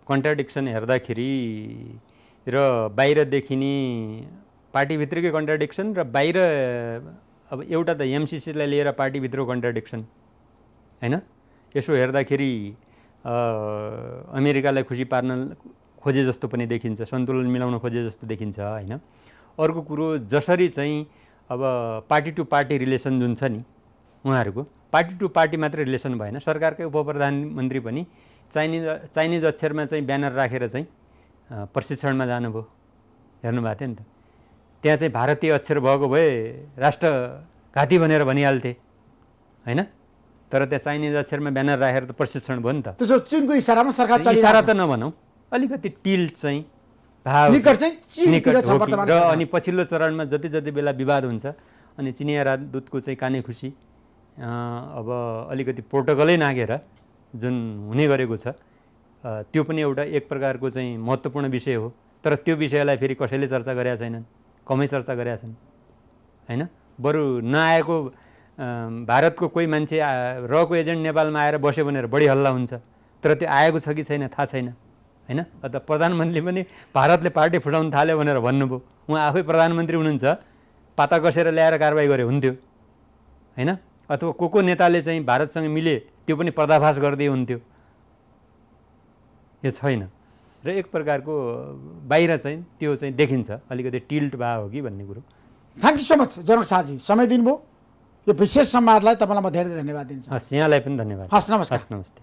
कन्ट्राडिक्सन हेर्दाखेरि र बाहिर देखिने पार्टीभित्रकै कन्ट्राडिक्सन र बाहिर, अब एउटा त एमसिसीलाई लिएर पार्टीभित्रको कन्ट्राडिक्सन होइन। यसो हेर्दाखेरि अमेरिकालाई खुसी पार्न खोजे जस्तो पनि देखिन्छ, सन्तुलन मिलाउन खोजे जस्तो देखिन्छ होइन। अर्को कुरो, जसरी चाहिँ अब पार्टी टु पार्टी रिलेसन जुन छ नि उहाँहरूको, पार्टी टु पार्टी मात्रै रिलेसन भएन, सरकारकै उपप्रधानमन्त्री पनि चाइनिज अक्षरमा चाहिँ ब्यानर राखेर चाहिँ प्रशिक्षणमा जानुभयो, हेर्नुभएको थियो नि त। त्यहाँ चाहिँ भारतीय अक्षर भएको भए राष्ट्रघाती भनेर भनिहाल्थे होइन। तर त्यहाँ चाइनिज अक्षरमा ब्यानर राखेर त प्रशिक्षण भयो नि त। त्यसो चीनको इसारामा सरकार चलिरहेको छ। इसारा त नभनौँ, अलिकति टिल्ट चाहिँ भाव निकट चाहिँ चीनतिर छ हो वर्तमान र सरकार। अनि पछिल्लो चरणमा जति बेला विवाद हुन्छ अनि चिनिया राजदूतको चाहिँ काने खुसी अब अलिकति प्रोटोकलै नाघेर जुन हुने गरेको छ, त्यो पनि एउटा एक प्रकारको चाहिँ महत्त्वपूर्ण विषय हो। तर त्यो विषयलाई फेरि कसैले चर्चा गरेका छैनन्, कमै चर्चा गरेका छन् होइन। बरु नआएको भारतको कोही मान्छे रको एजेन्ट नेपालमा आएर बस्यो भनेर बढी हल्ला हुन्छ, तर त्यो आएको छ कि छैन थाहा छैन होइन। अन्त प्रधानमन्त्रीले पनि भारतले पार्टी फुटाउन थाल्यो भनेर भन्नुभयो, उहाँ आफै प्रधानमन्त्री हुनुहुन्छ, पाता कसेर ल्याएर कारबाही गरे हुन्थ्यो होइन। अथवा को नेताले चाहिँ भारतसँग मिले त्यो पनि पर्दाफास गर्दै हुन्थ्यो, यो छैन। र एक प्रकारको बाहिर चाहिँ त्यो चाहिँ देखिन्छ अलिकति टिल्ट भए हो कि भन्ने कुरो। थ्याङ्क यू सो मच जनक शाहजी, समय दिनुभयो। यो विशेष संवादलाई तपाईँलाई म धेरै धन्यवाद दिन्छु। हस्, यहाँलाई पनि धन्यवाद। हस्, नमस्कार। हस्, नमस्ते।